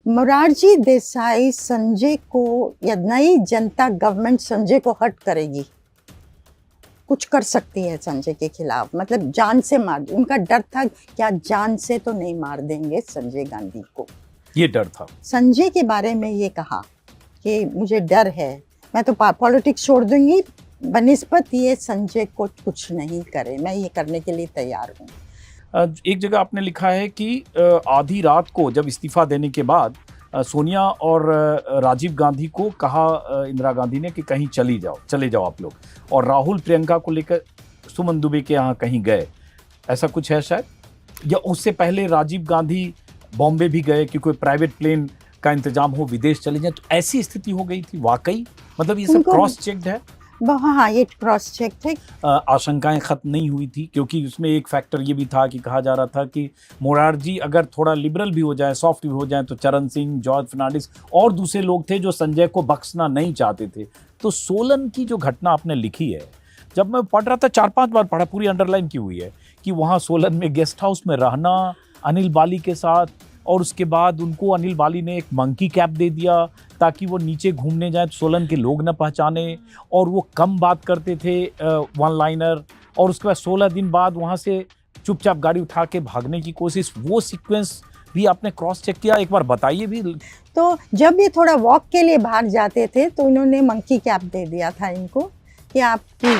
मोरारजी देसाई संजय को या नई जनता गवर्नमेंट संजय को हर्ट करेगी, कुछ कर सकती है संजय के खिलाफ, मतलब जान से मार। उनका डर था क्या जान से तो नहीं मार देंगे संजय गांधी को, ये डर था। संजय के बारे में ये कहा कि मुझे डर है, मैं तो पॉलिटिक्स छोड़ दूंगी बनिस्बत ये संजय को कुछ नहीं करे, मैं ये करने के लिए तैयार हूँ। एक जगह आपने लिखा है कि आधी रात को जब इस्तीफा देने के बाद सोनिया और राजीव गांधी को कहा इंदिरा गांधी ने कि कहीं चले जाओ आप लोग, और राहुल प्रियंका को लेकर सुमन दुबे के यहाँ कहीं गए, ऐसा कुछ है शायद, या उससे पहले राजीव गांधी बॉम्बे भी गए कि कोई प्राइवेट प्लेन का इंतजाम हो, विदेश चले जाए, तो ऐसी स्थिति हो गई थी वाकई? मतलब ये सब क्रॉस चेक्ड है? हाँ, ये क्रॉस चेक थे। आशंकाएं खत्म नहीं हुई थी, क्योंकि उसमें एक फैक्टर ये भी था कि कहा जा रहा था कि मोरारजी अगर थोड़ा लिबरल भी हो जाए, सॉफ्ट भी हो जाए, तो चरण सिंह, जॉर्ज फर्नांडिस और दूसरे लोग थे जो संजय को बख्शना नहीं चाहते थे। तो सोलन की जो घटना आपने लिखी है, जब मैं पढ़ रहा था 4-5 बार पढ़ा, पूरी अंडरलाइन की हुई है कि वहाँ सोलन में गेस्ट हाउस में रहना अनिल बाली के साथ, और उसके बाद उनको अनिल बाली ने एक मंकी कैप दे दिया ताकि वो नीचे घूमने जाए तो सोलन के लोग न पहचाने, और वो कम बात करते थे, वन लाइनर, और उसके बाद 16 दिन बाद वहाँ से चुपचाप गाड़ी उठा के भागने की कोशिश, वो सीक्वेंस भी आपने क्रॉस चेक किया, एक बार बताइए भी। तो जब ये थोड़ा वॉक के लिए बाहर जाते थे तो इन्होंने मंकी कैप दे दिया था इनको कि आपकी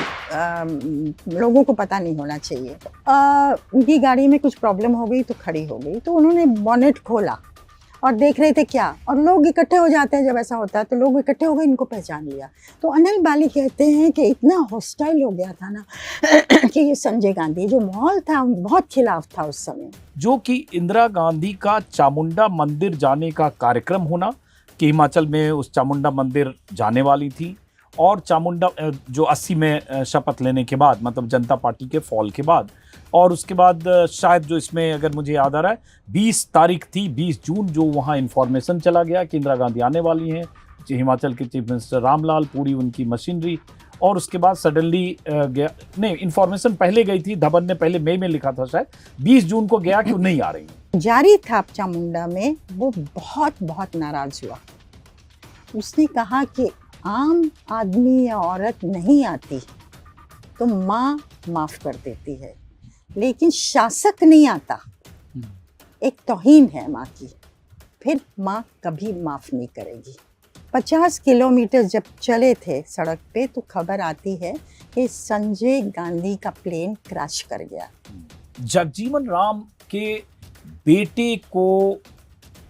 लोगों को पता नहीं होना चाहिए। उनकी गाड़ी में कुछ प्रॉब्लम हो गई तो खड़ी हो गई, तो उन्होंने बॉनेट खोला और देख रहे थे क्या, और लोग इकट्ठे हो जाते हैं जब ऐसा होता है, तो लोग इकट्ठे हो गए, इनको पहचान लिया। तो अनिल बाली कहते हैं कि इतना हॉस्टाइल हो गया था ना कि ये संजय गांधी जो माहौल था बहुत खिलाफ था उस समय। जो कि इंदिरा गांधी का चामुंडा मंदिर जाने का कार्यक्रम होना, कि हिमाचल में उस चामुंडा मंदिर जाने वाली थी, और चामुंडा जो 80 में शपथ लेने के बाद, मतलब जनता पार्टी के फॉल के बाद, और उसके बाद शायद जो इसमें अगर मुझे याद आ रहा है 20 तारीख थी, 20 जून, जो वहाँ इन्फॉर्मेशन चला गया कि इंदिरा गांधी आने वाली हैं, हिमाचल के चीफ मिनिस्टर रामलाल, पूरी उनकी मशीनरी, और उसके बाद सडनली गया, नहीं इन्फॉर्मेशन पहले गई थी, धवन ने पहले मई में लिखा था शायद, 20 जून को गया कि वो नहीं आ रही है। जारी था चामुंडा में, वो बहुत नाराज हुआ। उसने कहा कि आम आदमी या औरत नहीं आती तो माँ माफ कर देती है, लेकिन शासक नहीं आता, एक तौहीन है माँ की, फिर माँ कभी माफ नहीं करेगी। 50 किलोमीटर जब चले थे सड़क पे तो खबर आती है कि संजय गांधी का प्लेन क्रैश कर गया। जगजीवन राम के बेटे को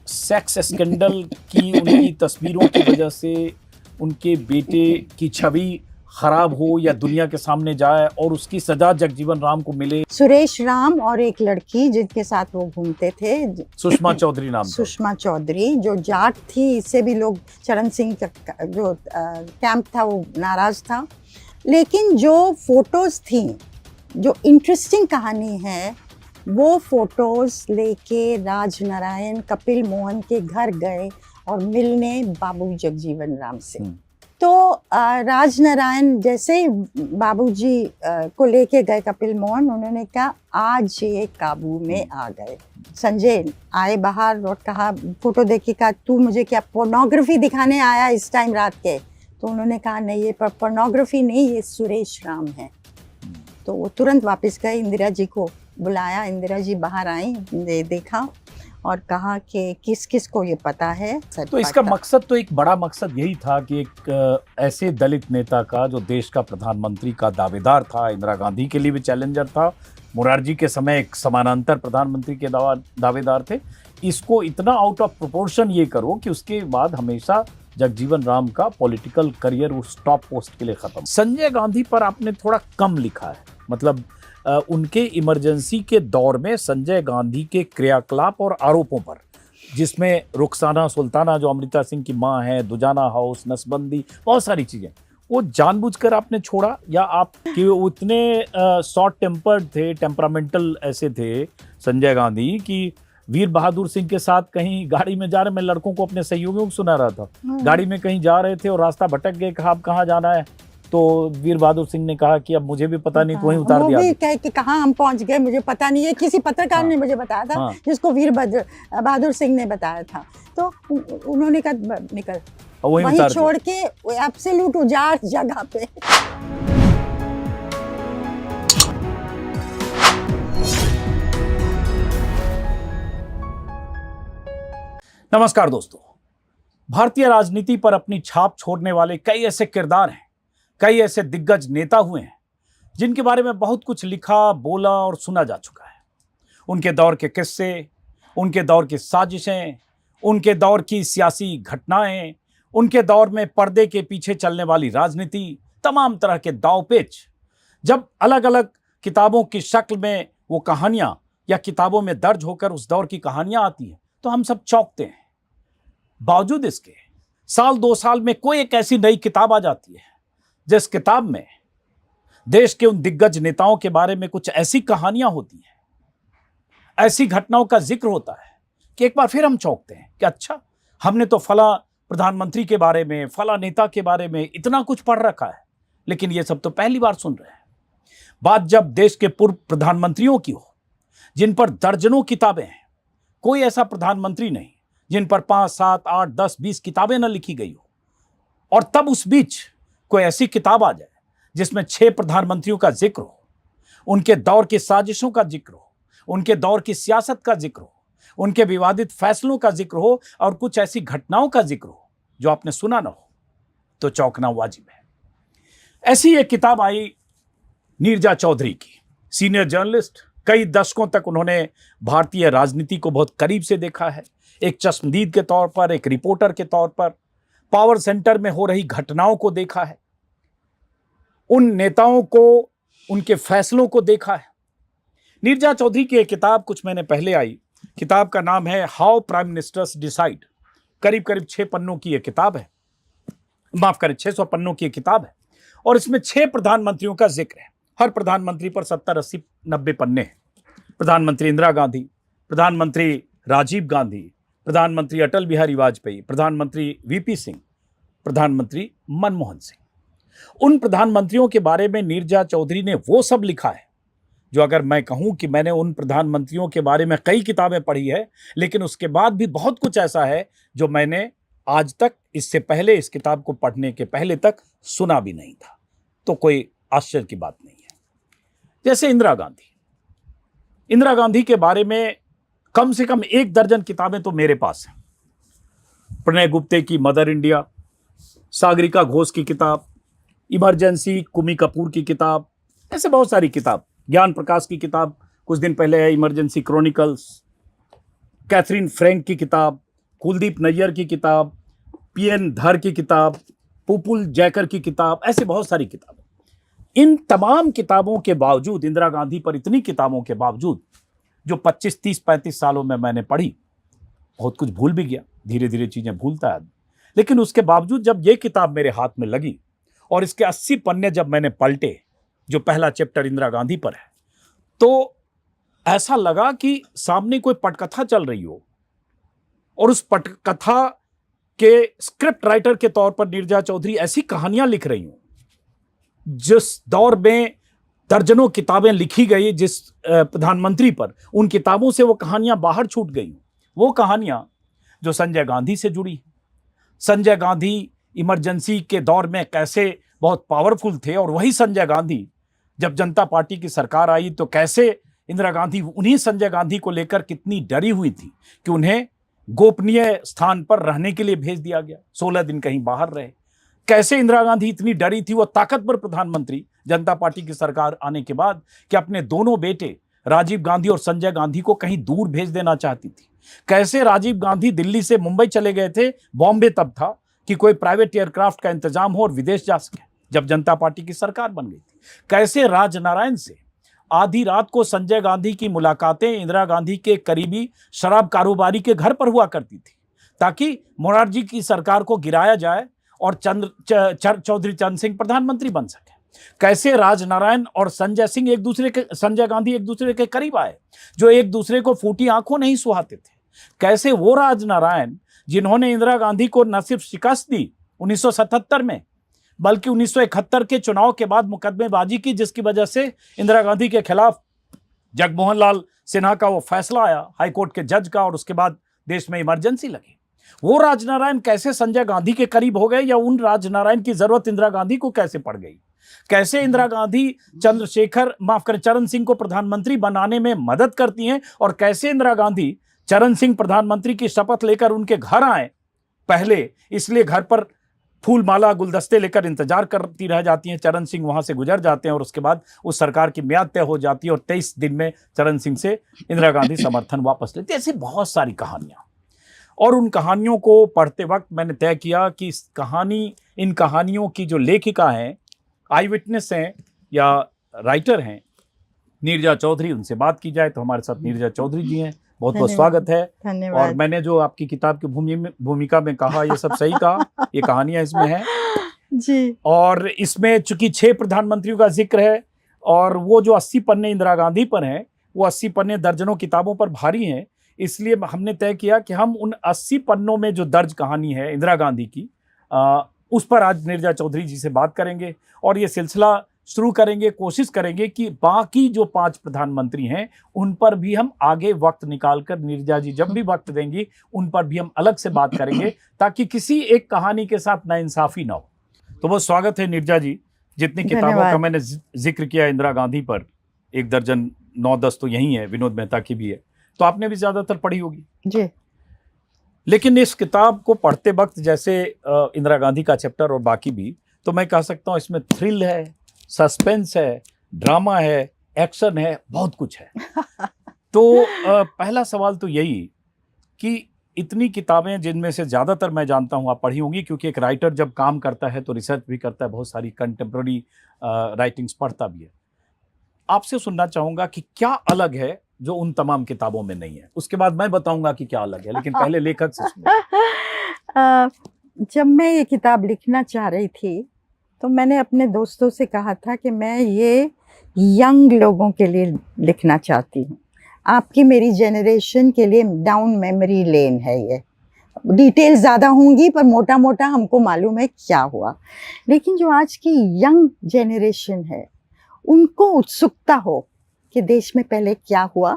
सेक्स स्कैंडल की उनकी तस्वीरों की वजह से उनके बेटे की छवि खराब हो या दुनिया के सामने जाए और उसकी सजा जगजीवन राम को मिले। सुरेश राम और एक लड़की जिनके साथ वो घूमते थे, सुषमा चौधरी नाम, सुषमा चौधरी, जो जाट थी, इससे भी लोग, चरण सिंह का जो कैंप था वो नाराज था। लेकिन जो फोटोज थी, जो इंटरेस्टिंग कहानी है, वो फोटोज लेके राजनारायण कपिल मोहन के घर गए और मिलने बाबू जगजीवन राम से। तो राजनारायण जैसे ही बाबूजी को लेके गए कपिल मोहन, उन्होंने कहा आज ये काबू में आ गए। संजय आए बाहर और कहा, फोटो देखी, कहा तू मुझे क्या पोर्नोग्राफी दिखाने आया इस टाइम रात के? तो उन्होंने कहा नहीं, ये पोर्नोग्राफी नहीं, ये सुरेश राम है। तो वो तुरंत वापस गए, इंदिरा जी को बुलाया, इंदिरा जी बाहर आई, देखा और कहा कि किस किस को ये पता है। तो इसका मकसद, तो एक बड़ा मकसद यही था कि एक ऐसे दलित नेता का जो देश का प्रधानमंत्री का दावेदार था, इंदिरा गांधी के लिए भी चैलेंजर था, मोरारजी के समय एक समानांतर प्रधानमंत्री के दावेदार थे, इसको इतना आउट ऑफ प्रोपोर्शन ये करो कि उसके बाद हमेशा जगजीवन राम का पॉलिटिकल करियर उस टॉप पोस्ट के लिए खत्म। संजय गांधी पर आपने थोड़ा कम लिखा है, मतलब उनके इमरजेंसी के दौर में संजय गांधी के क्रियाकलाप और आरोपों पर, जिसमें रुखसाना सुल्ताना जो अमृता सिंह की मां है, दुजाना हाउस, नसबंदी, बहुत सारी चीजें, वो जानबूझकर आपने छोड़ा, या आप कि उतने शॉर्ट टेम्पर्ड थे, टेम्परामेंटल ऐसे थे संजय गांधी कि वीर बहादुर सिंह के साथ कहीं गाड़ी में जा रहे, मैं लड़कों को अपने सहयोगियों को सुना रहा था, गाड़ी में कहीं जा रहे थे और रास्ता भटक गए, कहा आप कहाँ जाना है, तो वीर बहादुर सिंह ने कहा कि अब मुझे भी पता नहीं, तो वहीं हाँ, उतार वो दिया भी आगे। कहे कि कहाँ हम पहुंच गए मुझे पता नहीं है, किसी पत्रकार हाँ, ने मुझे बताया था, हाँ। जिसको बहादुर सिंह ने बताया था। तो उन्होंने कहा निकल, और वहीं वहीं उतार छोड़ दिया। के एब्सोल्यूट उजाड़ जगह पे। नमस्कार दोस्तों, भारतीय राजनीति पर अपनी छाप छोड़ने वाले कई ऐसे किरदार हैं, कई ऐसे दिग्गज नेता हुए हैं जिनके बारे में बहुत कुछ लिखा, बोला और सुना जा चुका है। उनके दौर के किस्से, उनके दौर की साजिशें, उनके दौर की सियासी घटनाएं, उनके दौर में पर्दे के पीछे चलने वाली राजनीति, तमाम तरह के दांव-पेच, जब अलग अलग किताबों की शक्ल में वो कहानियां या किताबों में दर्ज होकर उस दौर की कहानियां आती हैं, तो हम सब चौंकते हैं। बावजूद इसके साल 2 साल में कोई एक ऐसी नई किताब आ जाती है जिस किताब में देश के उन दिग्गज नेताओं के बारे में कुछ ऐसी कहानियां होती हैं, ऐसी घटनाओं का जिक्र होता है कि एक बार फिर हम चौंकते हैं कि अच्छा, हमने तो फला प्रधानमंत्री के बारे में, फला नेता के बारे में इतना कुछ पढ़ रखा है, लेकिन ये सब तो पहली बार सुन रहे हैं। बात जब देश के पूर्व प्रधानमंत्रियों की हो, जिन पर दर्जनों किताबें हैं, कोई ऐसा प्रधानमंत्री नहीं जिन पर 5, 7, 8, 10, 20 किताबें न लिखी गई हो, और तब उस बीच कोई ऐसी किताब आ जाए जिसमें 6 प्रधानमंत्रियों का जिक्र हो, उनके दौर की साजिशों का जिक्र हो, उनके दौर की सियासत का जिक्र हो, उनके विवादित फैसलों का जिक्र हो और कुछ ऐसी घटनाओं का जिक्र हो जो आपने सुना ना हो, तो चौंकना वाजिब है। ऐसी एक किताब आई नीरजा चौधरी की। सीनियर जर्नलिस्ट, कई दशकों तक उन्होंने भारतीय राजनीति को बहुत करीब से देखा है, एक चश्मदीद के तौर पर, एक रिपोर्टर के तौर पर पावर सेंटर में हो रही घटनाओं को देखा है, उन नेताओं को, उनके फैसलों को देखा है। नीरजा चौधरी की एक किताब कुछ महीने पहले आई। किताब का नाम है हाउ प्राइम मिनिस्टर्स डिसाइड। करीब करीब 6 पन्नों की यह किताब है, माफ करें 600 पन्नों की किताब है, और इसमें 6 प्रधानमंत्रियों का जिक्र है। हर प्रधानमंत्री पर 70, 80, 90 पन्ने हैं। प्रधानमंत्री इंदिरा गांधी, प्रधानमंत्री राजीव गांधी, प्रधानमंत्री अटल बिहारी वाजपेयी, प्रधानमंत्री वीपी सिंह, प्रधानमंत्री मनमोहन सिंह। उन प्रधानमंत्रियों के बारे में नीरजा चौधरी ने वो सब लिखा है जो, अगर मैं कहूं कि मैंने उन प्रधानमंत्रियों के बारे में कई किताबें पढ़ी है, लेकिन उसके बाद भी बहुत कुछ ऐसा है जो मैंने आज तक, इससे पहले, इस किताब को पढ़ने के पहले तक सुना भी नहीं था, तो कोई आश्चर्य की बात नहीं है। जैसे इंदिरा गांधी के बारे में कम से कम 1 दर्जन किताबें तो मेरे पास हैं। प्रणय गुप्ते की मदर इंडिया, सागरिका घोष की किताब, इमरजेंसी कुमी कपूर की किताब, ऐसे बहुत सारी किताब, ज्ञान प्रकाश की किताब कुछ दिन पहले है, इमरजेंसी क्रॉनिकल्स, कैथरीन फ्रैंक की किताब, कुलदीप नैयर की किताब, पीएन धर की किताब, पुपुल जैकर की किताब, ऐसे बहुत सारी किताबें। इन तमाम किताबों के बावजूद, इंदिरा गांधी पर इतनी किताबों के बावजूद, जो 25, 30, 35 सालों में मैंने पढ़ी, बहुत कुछ भूल भी गया, धीरे धीरे चीजें भूलता है आदमी, लेकिन उसके बावजूद जब ये किताब मेरे हाथ में लगी और इसके 80 पन्ने जब मैंने पलटे, जो पहला चैप्टर इंदिरा गांधी पर है, तो ऐसा लगा कि सामने कोई पटकथा चल रही हो, और उस पटकथा के स्क्रिप्ट राइटर के तौर पर नीरजा चौधरी ऐसी कहानियां लिख रही हो, जिस दौर में दर्जनों किताबें लिखी गई जिस प्रधानमंत्री पर, उन किताबों से वो कहानियां बाहर छूट गई। वो कहानियां जो संजय गांधी से जुड़ी। संजय गांधी इमरजेंसी के दौर में कैसे बहुत पावरफुल थे, और वही संजय गांधी जब जनता पार्टी की सरकार आई तो कैसे इंदिरा गांधी उन्हीं संजय गांधी को लेकर कितनी डरी हुई थी कि उन्हें गोपनीय स्थान पर रहने के लिए भेज दिया गया, 16 दिन कहीं बाहर रहे। कैसे इंदिरा गांधी इतनी डरी थी, वो ताकतवर प्रधानमंत्री जनता पार्टी की सरकार आने के बाद, कि अपने दोनों बेटे राजीव गांधी और संजय गांधी को कहीं दूर भेज देना चाहती थी। कैसे राजीव गांधी दिल्ली से मुंबई चले गए थे, बॉम्बे तब था कि कोई प्राइवेट एयरक्राफ्ट का इंतजाम हो और विदेश जा सके, जब जनता पार्टी की सरकार बन गई थी। कैसे राजनारायण से आधी रात को संजय गांधी की मुलाकातें इंदिरा गांधी के करीबी शराब कारोबारी के घर पर हुआ करती थी, ताकि मोरारजी की सरकार को गिराया जाए और चौधरी चरण सिंह प्रधानमंत्री बन सके। कैसे राजनारायण और संजय गांधी एक दूसरे के करीब आए, जो एक दूसरे को फूटी आंखों नहीं सुहाते थे। कैसे वो राजनारायण जिन्होंने इंदिरा गांधी को न सिर्फ शिकस्त दी 1977 में, बल्कि 1971 के चुनाव के बाद मुकदमेबाजी की, जिसकी वजह से इंदिरा गांधी के खिलाफ जगमोहन लाल सिन्हा का वो फैसला आया हाईकोर्ट के जज का, और उसके बाद देश में इमरजेंसी लगी। वो राजनारायण कैसे संजय गांधी के करीब हो गए, या उन राजनारायण की जरूरत इंदिरा गांधी को कैसे पड़ गई, कैसे इंदिरा गांधी चरण सिंह को प्रधानमंत्री बनाने में मदद करती हैं, और कैसे इंदिरा गांधी चरण सिंह प्रधानमंत्री की शपथ लेकर उनके घर आए पहले, इसलिए घर पर फूल माला गुलदस्ते लेकर इंतजार करती रह जाती हैं। चरण सिंह वहां से गुजर जाते हैं और उसके बाद उस सरकार की म्याद तय हो जाती है और 23 दिन में चरण सिंह से इंदिरा गांधी समर्थन वापस लेती है। ऐसी बहुत सारी कहानियां, और उन कहानियों को पढ़ते वक्त मैंने तय किया कि इन कहानियों की जो लेखिका हैं, आई विटनेस हैं या राइटर हैं, नीरजा चौधरी, उनसे बात की जाए। तो हमारे साथ नीरजा चौधरी जी हैं, बहुत बहुत स्वागत है। धन्यवाद। और मैंने जो आपकी किताब की भूमिका में कहा, ये सब सही कहा, ये कहानियां इसमें हैं जी। और इसमें चूंकि 6 प्रधानमंत्रियों का जिक्र है, और वो जो 80 पन्ने इंदिरा गांधी पर हैं, वो 80 पन्ने दर्जनों किताबों पर भारी हैं, इसलिए हमने तय किया कि हम उन 80 पन्नों में जो दर्ज कहानी है इंदिरा गांधी की, उस पर आज नीरजा चौधरी जी से बात करेंगे और ये सिलसिला शुरू करेंगे। कोशिश करेंगे कि बाकी जो 5 प्रधानमंत्री हैं उन पर भी हम आगे वक्त निकालकर, नीरजा जी जब भी वक्त देंगी उन पर भी हम अलग से बात करेंगे, ताकि किसी एक कहानी के साथ नाइंसाफी ना हो। तो बहुत स्वागत है नीरजा जी। जितनी किताबों का मैंने जिक्र किया इंदिरा गांधी पर, 1 दर्जन 9-10 तो यही है, विनोद मेहता की भी है, तो आपने भी ज्यादातर पढ़ी होगी जी। लेकिन इस किताब को पढ़ते वक्त, जैसे इंदिरा गांधी का चैप्टर और बाकी भी, तो मैं कह सकता हूँ इसमें थ्रिल है, सस्पेंस है, ड्रामा है, एक्शन है, बहुत कुछ है। तो पहला सवाल तो यही कि इतनी किताबें, जिनमें से ज़्यादातर मैं जानता हूँ आप पढ़ी होंगी, क्योंकि एक राइटर जब काम करता है तो रिसर्च भी करता है, बहुत सारी कंटेम्प्रेरी राइटिंग्स पढ़ता भी है। आपसे सुनना चाहूँगा कि क्या अलग है जो उन तमाम किताबों में नहीं है, उसके बाद मैं बताऊँगा कि क्या अलग है, लेकिन पहले लेखक से सुनो। जब मैं ये किताब लिखना चाह रही थी तो मैंने अपने दोस्तों से कहा था कि मैं ये यंग लोगों के लिए लिखना चाहती हूँ, आपकी मेरी जनरेशन के लिए डाउन मेमोरी लेन है ये। डिटेल ज़्यादा होंगी पर मोटा मोटा हमको मालूम है क्या हुआ, लेकिन जो आज की यंग जनरेशन है उनको उत्सुकता हो कि देश में पहले क्या हुआ,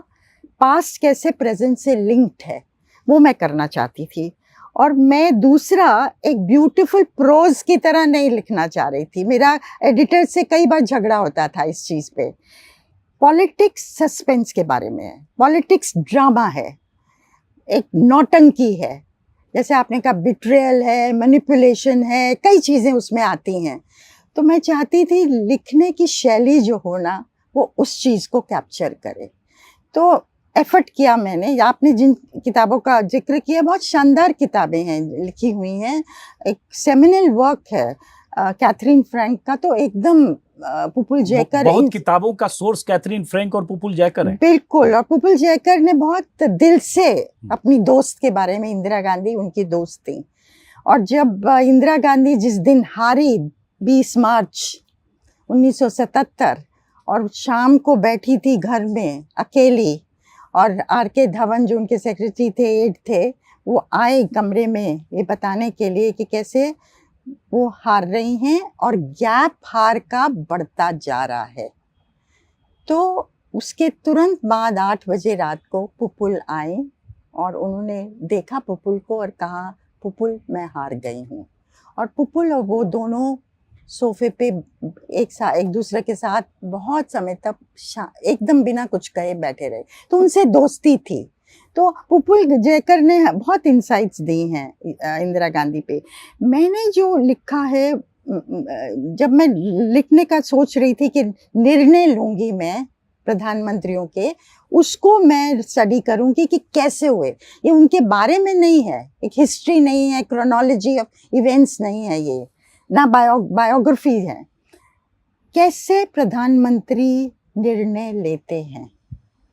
पास्ट कैसे प्रेजेंट से लिंक्ड है, वो मैं करना चाहती थी। और मैं दूसरा एक ब्यूटीफुल प्रोज की तरह नहीं लिखना चाह रही थी। मेरा एडिटर से कई बार झगड़ा होता था इस चीज़ पे। पॉलिटिक्स सस्पेंस के बारे में है, पॉलिटिक्स ड्रामा है, एक नौटंकी है, जैसे आपने कहा बिट्रेयल है, मैनिपुलेशन है, कई चीज़ें उसमें आती हैं। तो मैं चाहती थी लिखने की शैली जो हो ना, वो उस चीज़ को कैप्चर करे। तो एफर्ट किया मैंने। आपने जिन किताबों का जिक्र किया, बहुत शानदार किताबें हैं लिखी हुई हैं। एक सेमिनल वर्क है कैथरीन फ्रैंक का, तो एकदम पुपुल जयकर, बहुत किताबों का सोर्स कैथरीन फ्रैंक और पुपुल जयकर है। बिल्कुल। और पुपुल जयकर ने बहुत दिल से अपनी दोस्त के बारे में, इंदिरा गांधी उनकी दोस्त थी, और जब इंदिरा गांधी जिस दिन हारी 20 मार्च 1977, और शाम को बैठी थी घर में अकेली, और आर.के. धवन जो उनके सेक्रेटरी थे, एड थे, वो आए कमरे में ये बताने के लिए कि कैसे वो हार रही हैं और गैप हार का बढ़ता जा रहा है। तो उसके तुरंत बाद 8 बजे रात को पुपुल आए और उन्होंने देखा पुपुल को और कहा, पुपुल मैं हार गई हूँ। और पुपुल और वो दोनों सोफे पे एक दूसरे के साथ बहुत समय तक एकदम बिना कुछ कहे बैठे रहे। तो उनसे दोस्ती थी। तो पुपुल जयकर ने बहुत इंसाइट्स दी हैं इंदिरा गांधी पे। मैंने जो लिखा है, जब मैं लिखने का सोच रही थी कि निर्णय लूँगी मैं प्रधानमंत्रियों के, उसको मैं स्टडी करूँगी कि कैसे हुए। ये उनके बारे में नहीं है, एक हिस्ट्री नहीं है, क्रोनोलॉजी ऑफ इवेंट्स नहीं है, ये ना बायोग्राफी है। कैसे प्रधानमंत्री निर्णय लेते हैं,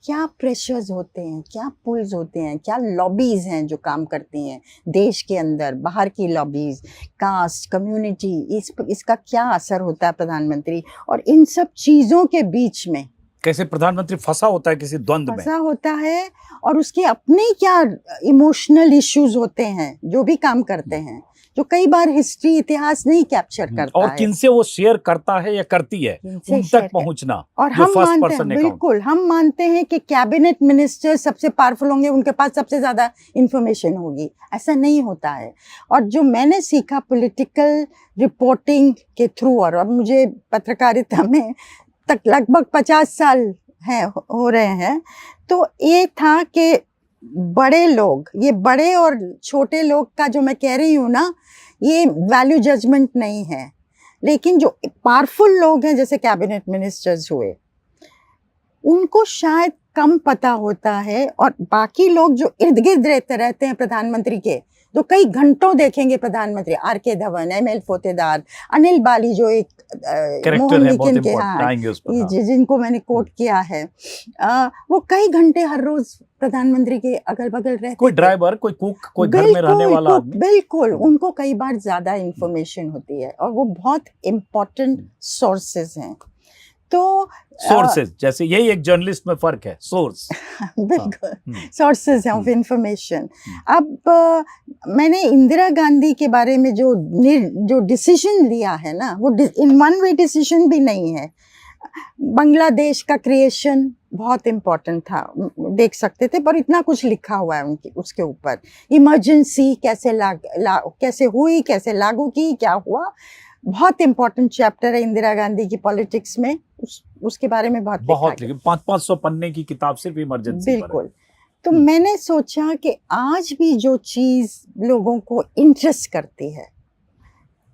क्या प्रेशर्स होते हैं, क्या पुल्स होते हैं, क्या लॉबीज हैं जो काम करती हैं देश के अंदर, बाहर की लॉबीज, कास्ट, कम्युनिटी, इसका क्या असर होता है प्रधानमंत्री, और इन सब चीज़ों के बीच में कैसे प्रधानमंत्री फंसा होता है किसी द्वंद में। फंसा होता है और उसके अपने क्या इमोशनल इश्यूज होते हैं जो भी काम करते हैं, जो कई बार हिस्ट्री इतिहास नहीं कैप्चर करता और है। किनसे वो शेयर करता है या करती है, किनसे उन शेयर तक पहुंचना। और जो हम फर्स्ट मानते पर्सन हैं, अकाउंट। बिल्कुल हम मानते हैं कि कैबिनेट मिनिस्टर सबसे पावरफुल होंगे, उनके पास सबसे ज्यादा इंफॉर्मेशन होगी। ऐसा नहीं होता है। और जो मैंने सीखा पॉलिटिकल रिपोर्टिंग के थ्रू, और अब मुझे पत्रकारिता में तक लगभग 50 साल हैं हो रहे हैं, तो ये था कि बड़े लोग, ये बड़े और छोटे लोग का जो मैं कह रही हूँ ना, ये वैल्यू जजमेंट नहीं है, लेकिन जो पावरफुल लोग हैं जैसे कैबिनेट मिनिस्टर्स हुए, उनको शायद कम पता होता है। और बाकी लोग जो इर्द गिर्द रहते हैं प्रधानमंत्री के, जो कई घंटों देखेंगे प्रधानमंत्री, R.K. धवन, M.L. फोतेदार, अनिल बाली जो एक कैरेक्टर है बहुत इंपॉर्टेंट, आएंगे उस पर। जिनको मैंने कोट किया है, वो कई घंटे हर रोज प्रधानमंत्री के अगल बगल रहते। कोई ड्राइवर, कोई कुक, कोई घर में रहने वाला आदमी, बिल्कुल उनको कई बार ज्यादा इंफॉर्मेशन होती है और वो बहुत इम्पोर्टेंट सोर्सेज हैं। तो सोर्सेज, जैसे यही एक जर्नलिस्ट में फर्क है, सोर्स। बिल्कुल सोर्सेज ऑफ इंफॉर्मेशन। अब मैंने इंदिरा गांधी के बारे में जो डिसीजन लिया है ना, वो इन वन वे डिसीजन भी नहीं है। बांग्लादेश का क्रिएशन बहुत इम्पोर्टेंट था, देख सकते थे, पर इतना कुछ लिखा हुआ है उनकी उसके ऊपर। इमरजेंसी कैसे हुई, कैसे लागू की, क्या हुआ, बहुत इम्पोर्टेंट चैप्टर है इंदिरा गांधी की पॉलिटिक्स में। उसके बारे में बहुत लिखा, 500 पन्ने की किताब सिर्फ इमरजेंसी पर। बिल्कुल। तो मैंने सोचा कि आज भी जो चीज लोगों को इंटरेस्ट करती है,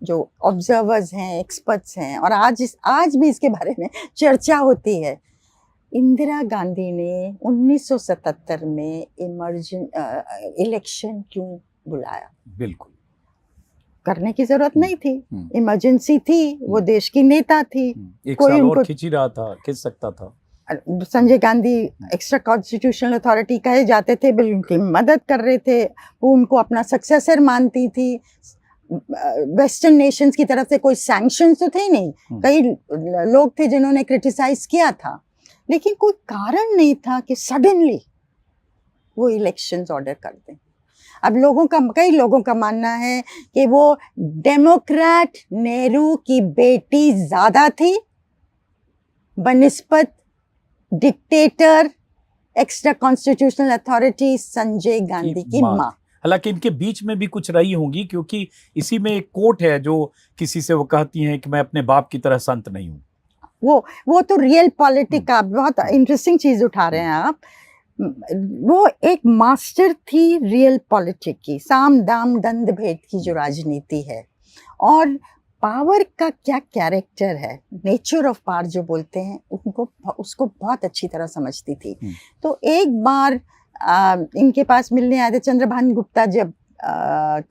जो ऑब्जर्वर्स हैं, एक्सपर्ट्स हैं, और आज भी इसके बारे में चर्चा होती है, इंदिरा गांधी ने 1977 में इलेक्शन क्यों बुलाया? बिल्कुल करने की जरूरत नहीं थी, इमरजेंसी थी, वो देश की नेता थी। एक साल और खींच ही रहा था, खींच सकता था। Sanjay Gandhi extra constitutional authority कहे जाते थे, बिल उनकी मदद कर रहे थे, वो उनको अपना सक्सेसर मानती थी। वेस्टर्न नेशंस की तरफ से कोई सैंक्शंस तो थे नहीं, कई लोग थे जिन्होंने क्रिटिसाइज किया था, लेकिन कोई कारण नहीं था कि सडनली वो इलेक्शंस ऑर्डर कर दें। अब कई लोगों का मानना है कि वो डेमोक्रेट नेहरू की बेटी ज्यादा थी बनिस्बत dictator extra constitutional authority Sanjay Gandhi की माँ। हालांकि इनके बीच में भी कुछ रही होंगी, क्योंकि इसी में एक कोट है जो किसी से वो कहती हैं कि मैं अपने बाप की तरह संत नहीं हूँ। वो तो रियल पॉलिटिक का बहुत इंटरेस्टिंग चीज उठा रहे हैं आप। वो एक मास्टर थी रियल पॉलिटिक की, साम दाम दंड भेद की जो राजनीति है, और पावर का क्या कैरेक्टर है, नेचर ऑफ पावर जो बोलते हैं, उसको बहुत अच्छी तरह समझती थी। तो एक बार इनके पास मिलने आए थे चंद्रभान गुप्ता, जब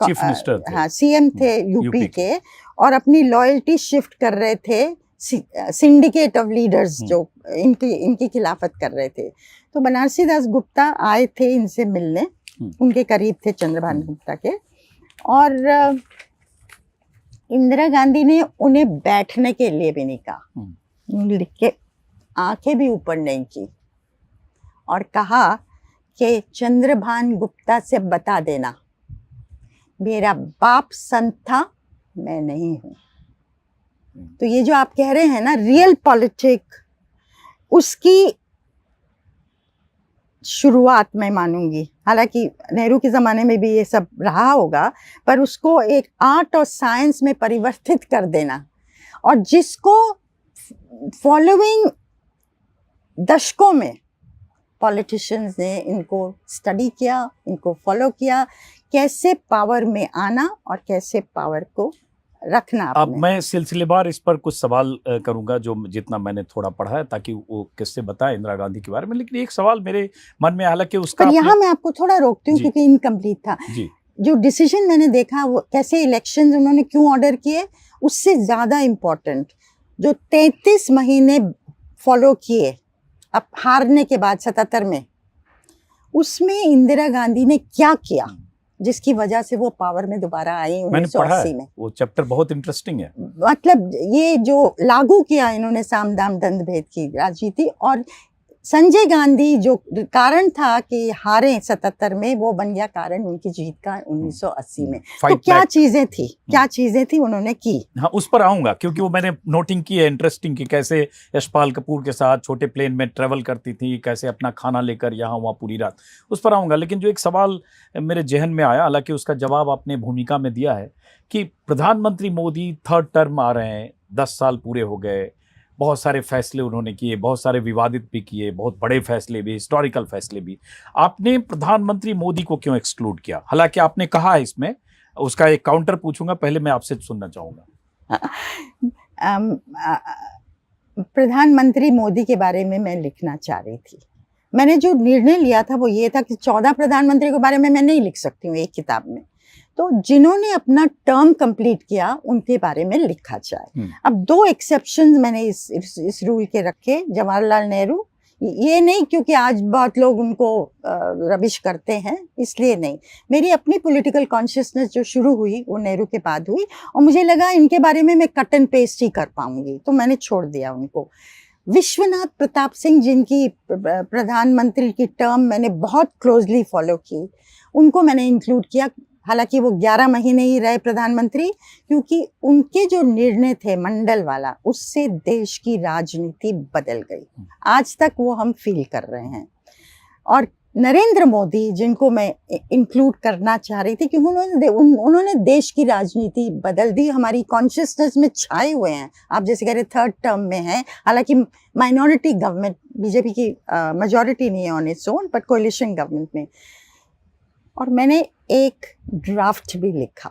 चीफ मिनिस्टर थे, हाँ सीएम थे यूपी के, और अपनी लॉयल्टी शिफ्ट कर रहे थे सिंडिकेट ऑफ लीडर्स जो इनकी खिलाफत कर रहे थे। तो बनारसी दास गुप्ता आए थे इनसे मिलने, उनके करीब थे चंद्रभान गुप्ता के, और इंदिरा गांधी ने उन्हें बैठने के लिए भी नहीं कहा, लिख के आंखें भी ऊपर नहीं की, और कहा कि चंद्रभान गुप्ता से बता देना मेरा बाप संत था, मैं नहीं हूं। तो ये जो आप कह रहे हैं ना रियल पॉलिटिक, उसकी शुरुआत मैं मानूंगी। हालांकि नेहरू के ज़माने में भी ये सब रहा होगा, पर उसको एक आर्ट और साइंस में परिवर्तित कर देना, और जिसको फॉलोइंग दशकों में पॉलिटिशियंस ने इनको स्टडी किया, इनको फॉलो किया, कैसे पावर में आना और कैसे पावर को रखना। अब मैं सिलसिलेवार इस पर कुछ सवाल करूंगा, जो जितना मैंने थोड़ा पढ़ा है, ताकि वो किससे बताए इंदिरा गांधी के बारे में। लेकिन एक सवाल मेरे मन में, हालांकि उसका यहाँ मैं आपको थोड़ा रोकती हूँ क्योंकि इनकम्प्लीट था जी। जो डिसीजन मैंने देखा, वो कैसे इलेक्शंस उन्होंने क्यों ऑर्डर किए, उससे ज्यादा इम्पोर्टेंट जो 33 महीने फॉलो किए अब हारने के बाद 77 में, उसमें इंदिरा गांधी ने क्या किया, जिसकी वजह से वो पावर में दोबारा आई मैंने पढ़ा 1980 है, में। वो चैप्टर बहुत इंटरेस्टिंग है। मतलब ये जो लागू किया इन्होंने साम दाम दंड भेद की राजनीति, और संजय गांधी जो कारण था कि हारे 77 में, वो बन गया कारण उनकी जीत का 1980 में। तो Fight क्या back। चीजें थी उन्होंने की। हाँ, उस पर आऊंगा, क्योंकि वो मैंने नोटिंग की है, इंटरेस्टिंग, कि कैसे यशपाल कपूर के साथ छोटे प्लेन में ट्रेवल करती थी, कैसे अपना खाना लेकर यहाँ वहाँ पूरी रात, उस पर आऊंगा। लेकिन जो एक सवाल मेरे जहन में आया, हालांकि उसका जवाब आपने भूमिका में दिया है, कि प्रधानमंत्री मोदी थर्ड टर्म आ रहे हैं, 10 साल पूरे हो गए, बहुत सारे फैसले उन्होंने किए, बहुत सारे विवादित भी किए, बहुत बड़े फैसले भी, हिस्टोरिकल फैसले भी। आपने प्रधानमंत्री मोदी को क्यों एक्सक्लूड किया? हालांकि आपने कहा है इसमें, उसका एक काउंटर पूछूंगा, पहले मैं आपसे सुनना चाहूंगा। प्रधानमंत्री मोदी के बारे में मैं लिखना चाह रही थी। मैंने जो निर्णय लिया था वो ये था कि 14 प्रधानमंत्री के बारे में मैं नहीं लिख सकती हूँ एक किताब में, तो जिन्होंने अपना टर्म कंप्लीट किया उनके बारे में लिखा जाए। अब 2 एक्सेप्शंस मैंने इस रूल के रखे। जवाहरलाल नेहरू, ये नहीं क्योंकि आज बहुत लोग उनको रबिश करते हैं इसलिए नहीं, मेरी अपनी पॉलिटिकल कॉन्शियसनेस जो शुरू हुई वो नेहरू के बाद हुई, और मुझे लगा इनके बारे में मैं कट एंड पेस्ट ही कर पाऊंगी, तो मैंने छोड़ दिया उनको। विश्वनाथ प्रताप सिंह, जिनकी प्रधानमंत्री की टर्म मैंने बहुत क्लोजली फॉलो की, उनको मैंने इंक्लूड किया। हालांकि वो 11 महीने ही रहे प्रधानमंत्री, क्योंकि उनके जो निर्णय थे मंडल वाला, उससे देश की राजनीति बदल गई। आज तक वो हम फील कर रहे हैं। और नरेंद्र मोदी, जिनको मैं इंक्लूड करना चाह रही थी, क्योंकि उन्होंने देश की राजनीति बदल दी, हमारी कॉन्शियसनेस में छाए हुए हैं। आप जैसे कह रहे थर्ड टर्म में हैं, हालांकि माइनॉरिटी गवर्नमेंट, बीजेपी की मेजॉरिटी नहीं है on its own, but coalition government में। और मैंने एक ड्राफ्ट भी लिखा,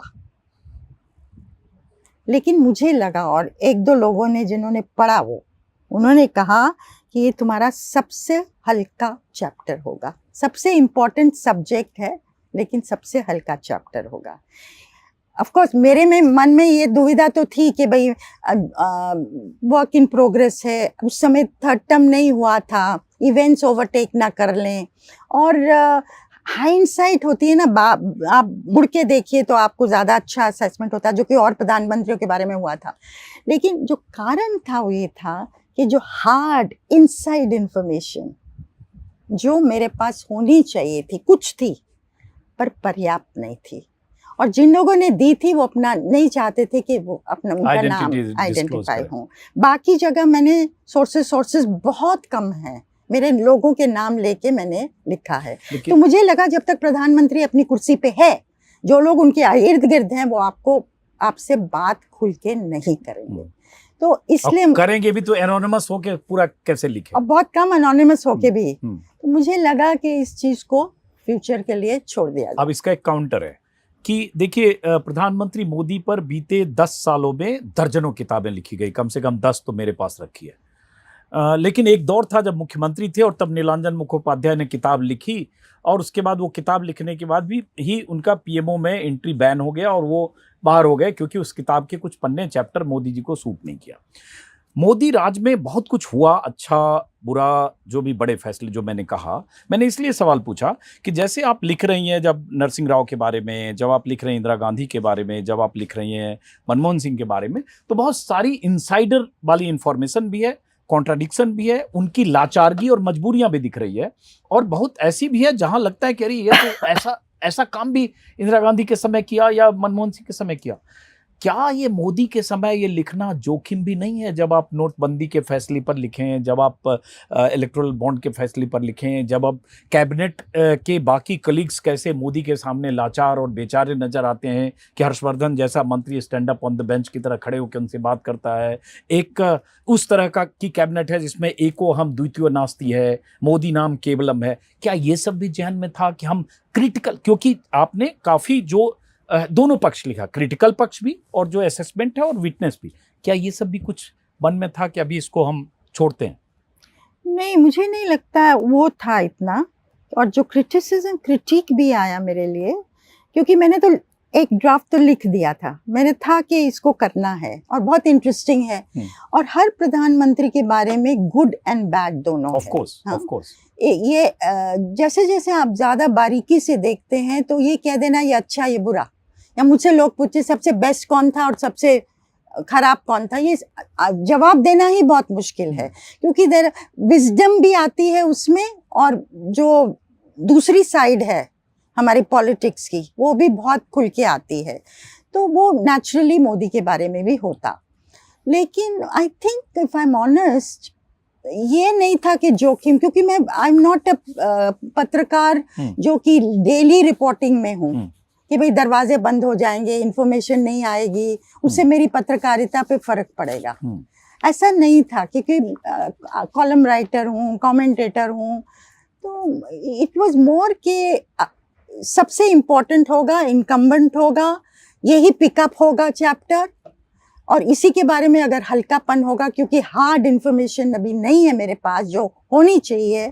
लेकिन मुझे लगा, और 1-2 लोगों ने जिन्होंने पढ़ा वो, उन्होंने कहा कि ये तुम्हारा सबसे हल्का चैप्टर होगा, सबसे इम्पोर्टेंट सब्जेक्ट है लेकिन सबसे हल्का चैप्टर होगा। ऑफ कोर्स मेरे मन में ये दुविधा तो थी कि भाई वर्क इन प्रोग्रेस है, उस समय थर्ड टर्म नहीं हुआ था, इवेंट्स ओवरटेक ना कर लें, और हाइंडसाइट होती है ना, आप मुड़ के देखिए तो आपको ज़्यादा अच्छा असेसमेंट होता है, जो कि और प्रधानमंत्रियों के बारे में हुआ था। लेकिन जो कारण था वो ये था कि जो हार्ड इनसाइड इंफॉर्मेशन जो मेरे पास होनी चाहिए थी, कुछ थी पर पर्याप्त नहीं थी, और जिन लोगों ने दी थी वो अपना नहीं चाहते थे कि वो अपना उनका नाम आइडेंटिफाई हो। बाकी जगह मैंने सोर्सेस बहुत कम हैं, मेरे लोगों के नाम लेके मैंने लिखा है। तो मुझे लगा जब तक प्रधानमंत्री अपनी कुर्सी पे है, जो लोग उनके इर्द गिर्द हैं वो आपसे बात खुल के नहीं करेंगे, तो इसलिए करेंगे भी तो एनोनिमस होके पूरा कैसे लिखे, और बहुत कम एनोनिमस होके भी। तो मुझे लगा कि इस चीज को फ्यूचर के लिए छोड़ दिया जाए। अब इसका एक काउंटर है कि देखिए, प्रधानमंत्री मोदी पर बीते 10 सालों में दर्जनों किताबें लिखी गई, कम से कम 10 तो मेरे पास रखी है। लेकिन एक दौर था जब मुख्यमंत्री थे और तब नीलांजन मुखोपाध्याय ने किताब लिखी, और उसके बाद वो किताब लिखने के बाद भी ही उनका पीएमओ में एंट्री बैन हो गया और वो बाहर हो गए, क्योंकि उस किताब के कुछ पन्ने चैप्टर मोदी जी को सूट नहीं किया। मोदी राज में बहुत कुछ हुआ, अच्छा बुरा, जो भी बड़े फैसले, जो मैंने कहा, मैंने इसलिए सवाल पूछा कि जैसे आप लिख रही हैं जब नरसिंह राव के बारे में, जब आप लिख रहे हैं इंदिरा गांधी के बारे में, जब आप लिख रही हैं मनमोहन सिंह के बारे में, तो बहुत सारी इनसाइडर वाली इंफॉर्मेशन भी है, कॉन्ट्राडिक्शन भी है, उनकी लाचारगी और मजबूरियां भी दिख रही है, और बहुत ऐसी भी है जहां लगता है कि अरे ये तो ऐसा काम भी इंदिरा गांधी के समय किया या मनमोहन सिंह के समय किया। क्या ये मोदी के समय ये लिखना जोखिम भी नहीं है? जब आप नोटबंदी के फैसले पर लिखें, जब आप इलेक्टोरल बॉन्ड के फैसले पर लिखें, जब अब कैबिनेट के बाकी कलीग्स कैसे मोदी के सामने लाचार और बेचारे नजर आते हैं कि हर्षवर्धन जैसा मंत्री stand up on the bench की तरह खड़े होकर उनसे बात करता है, एक उस तरह की कैबिनेट है जिसमें एको हम द्वितीय नास्ति है, मोदी नाम केवलम है। क्या ये सब भी जहन में था कि हम क्रिटिकल, क्योंकि आपने काफ़ी जो दोनों पक्ष लिखा, क्रिटिकल पक्ष भी और जो असेसमेंट है और विटनेस भी, क्या ये सब भी कुछ मन में था कि अभी इसको हम छोड़ते हैं? नहीं, मुझे नहीं लगता वो था इतना। और जो क्रिटिक भी आया मेरे लिए, क्योंकि मैंने तो एक ड्राफ्ट तो लिख दिया था, मैंने था कि इसको करना है और बहुत इंटरेस्टिंग है, और हर प्रधानमंत्री के बारे में गुड एंड बैड दोनों ऑफ कोर्स। ये जैसे जैसे आप ज्यादा बारीकी से देखते हैं तो ये कह देना ये अच्छा ये बुरा, या मुझसे लोग पूछे सबसे बेस्ट कौन था और सबसे खराब कौन था, ये जवाब देना ही बहुत मुश्किल है, क्योंकि देर विजडम भी आती है उसमें, और जो दूसरी साइड है हमारी पॉलिटिक्स की वो भी बहुत खुल के आती है। तो वो नेचुरली मोदी के बारे में भी होता, लेकिन I think if I am honest ये नहीं था कि जोखिम, क्योंकि मैं आई एम नॉट अ पत्रकार जो कि डेली रिपोर्टिंग में हूँ कि भाई दरवाजे बंद हो जाएंगे, इंफॉर्मेशन नहीं आएगी, उससे मेरी पत्रकारिता पे फर्क पड़ेगा, ऐसा नहीं था, क्योंकि कॉलम राइटर हूँ, कमेंटेटर हूँ। तो इट वाज मोर कि सबसे इम्पोर्टेंट होगा, इनकम्बेंट होगा, यही पिकअप होगा चैप्टर, और इसी के बारे में अगर हल्कापन होगा, क्योंकि हार्ड इंफॉर्मेशन अभी नहीं है मेरे पास जो होनी चाहिए,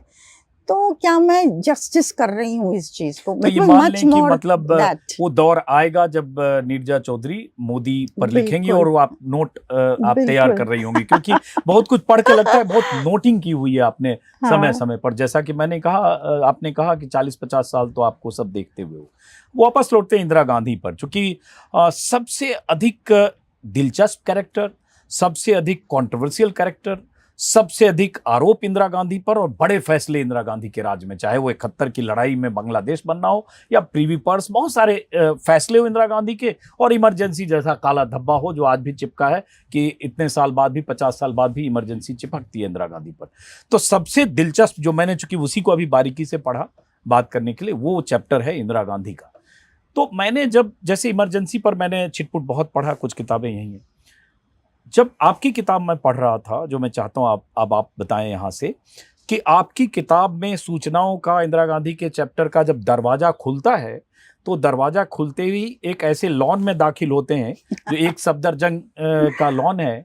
तो क्या मैं जस्टिस कर रही हूँ इस चीज को। तो ये मान लें कि मतलब वो दौर आएगा जब नीरजा चौधरी मोदी पर लिखेंगी और वो आप नोट आप तैयार कर रही होंगी, क्योंकि बहुत कुछ पढ़ के लगता है, बहुत नोटिंग की हुई है आपने समय समय पर। जैसा कि मैंने कहा, आपने कहा कि 40-50 साल तो आपको सब देखते हुए हो। वापस लौटते हैं इंदिरा गांधी पर, चूंकि सबसे अधिक दिलचस्प कैरेक्टर, सबसे अधिक कंट्रोवर्शियल कैरेक्टर, सबसे अधिक आरोप इंदिरा गांधी पर, और बड़े फैसले इंदिरा गांधी के राज में, चाहे वो 71 की लड़ाई में बांग्लादेश बनना हो या प्रीवी पर्स, बहुत सारे फैसले हो इंदिरा गांधी के, और इमरजेंसी जैसा काला धब्बा हो जो आज भी चिपका है कि इतने साल बाद भी, 50 साल बाद भी इमरजेंसी चिपकती है इंदिरा गांधी पर। तो सबसे दिलचस्प जो मैंने, चूंकि उसी को अभी बारीकी से पढ़ा बात करने के लिए, वो चैप्टर है इंदिरा गांधी का। तो मैंने जब जैसे इमरजेंसी पर मैंने छिटपुट बहुत पढ़ा, कुछ किताबें यही हैं, जब आपकी किताब मैं पढ़ रहा था, जो मैं चाहता हूं आप बताएं यहां से, कि आपकी किताब में सूचनाओं का, इंदिरा गांधी के चैप्टर का जब दरवाजा खुलता है, तो दरवाजा खुलते ही एक ऐसे लॉन में दाखिल होते हैं जो एक सफदरजंग का लॉन है,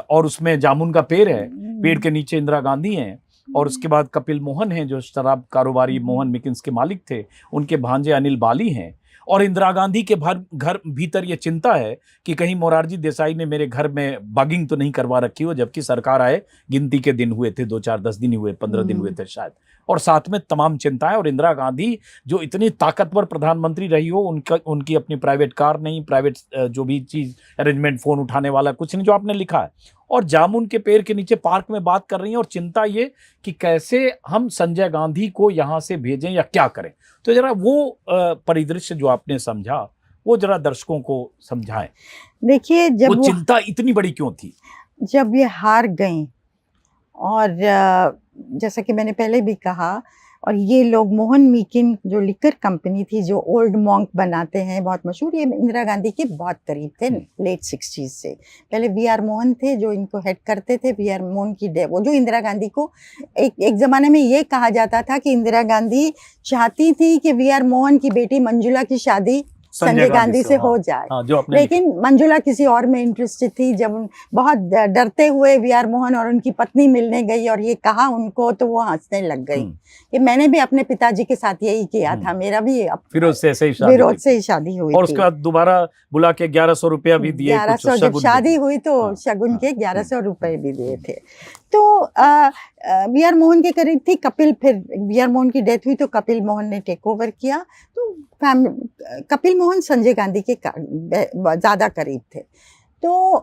और उसमें जामुन का पेड़ है, पेड़ के नीचे इंदिरा गांधी हैं, और उसके बाद कपिल मोहन हैं जो शराब कारोबारी मोहन मिकिन्स के मालिक थे, उनके भांजे अनिल बाली हैं, और इंदिरा गांधी के घर भीतर ये चिंता है कि कहीं मोरारजी देसाई ने मेरे घर में बगिंग तो नहीं करवा रखी हो, जबकि सरकार आए गिनती के दिन हुए थे, 2-4-10 दिन हुए, 15 दिन हुए थे शायद, और साथ में तमाम चिंताएं। और इंदिरा गांधी जो इतनी ताकतवर प्रधानमंत्री रही हो, उनकी अपनी प्राइवेट कार नहीं, प्राइवेट जो भी चीज अरेंजमेंट, फोन उठाने वाला कुछ नहीं, जो आपने लिखा है, और जामुन के पेड़ के नीचे पार्क में बात कर रही हैं, और चिंता ये कि कैसे हम संजय गांधी को यहां से भेजें या क्या करें। तो जरा वो परिदृश्य जो आपने समझा, वो जरा दर्शकों को समझाएं। देखिए, जब वो चिंता इतनी बड़ी क्यों थी? जब ये हार गई, और जैसा कि मैंने पहले भी कहा, और ये लोग, मोहन मीकिन जो लिकर कंपनी थी, जो ओल्ड मॉन्क बनाते हैं, बहुत मशहूर, ये इंदिरा गांधी के बहुत करीब थे लेट 60s से। पहले वी.आर. मोहन थे जो इनको हेड करते थे। वी.आर. मोहन की वो जो इंदिरा गांधी को एक ज़माने में ये कहा जाता था कि इंदिरा गांधी चाहती थी कि वी.आर. मोहन की बेटी मंजुला की शादी संजय गांधी से हो जाए, लेकिन मंजुला किसी और में इंटरेस्टेड थी। जब बहुत डरते हुए वी.आर. मोहन और उनकी पत्नी मिलने गई और ये कहा उनको, तो वो हंसने लग गई कि मैंने भी अपने पिताजी के साथ यही किया था, मेरा भी फिरोज से ही शादी हुई और उसके बाद दोबारा बुला के 1100 रुपया भी दिए। 1100 जब शादी हुई तो शगुन के 1100 रुपए भी दिए थे। तो वी.आर. मोहन के करीब थी कपिल। फिर वी.आर. मोहन की डेथ हुई तो कपिल मोहन ने टेक ओवर किया। तो कपिल मोहन संजय गांधी के ज़्यादा करीब थे। तो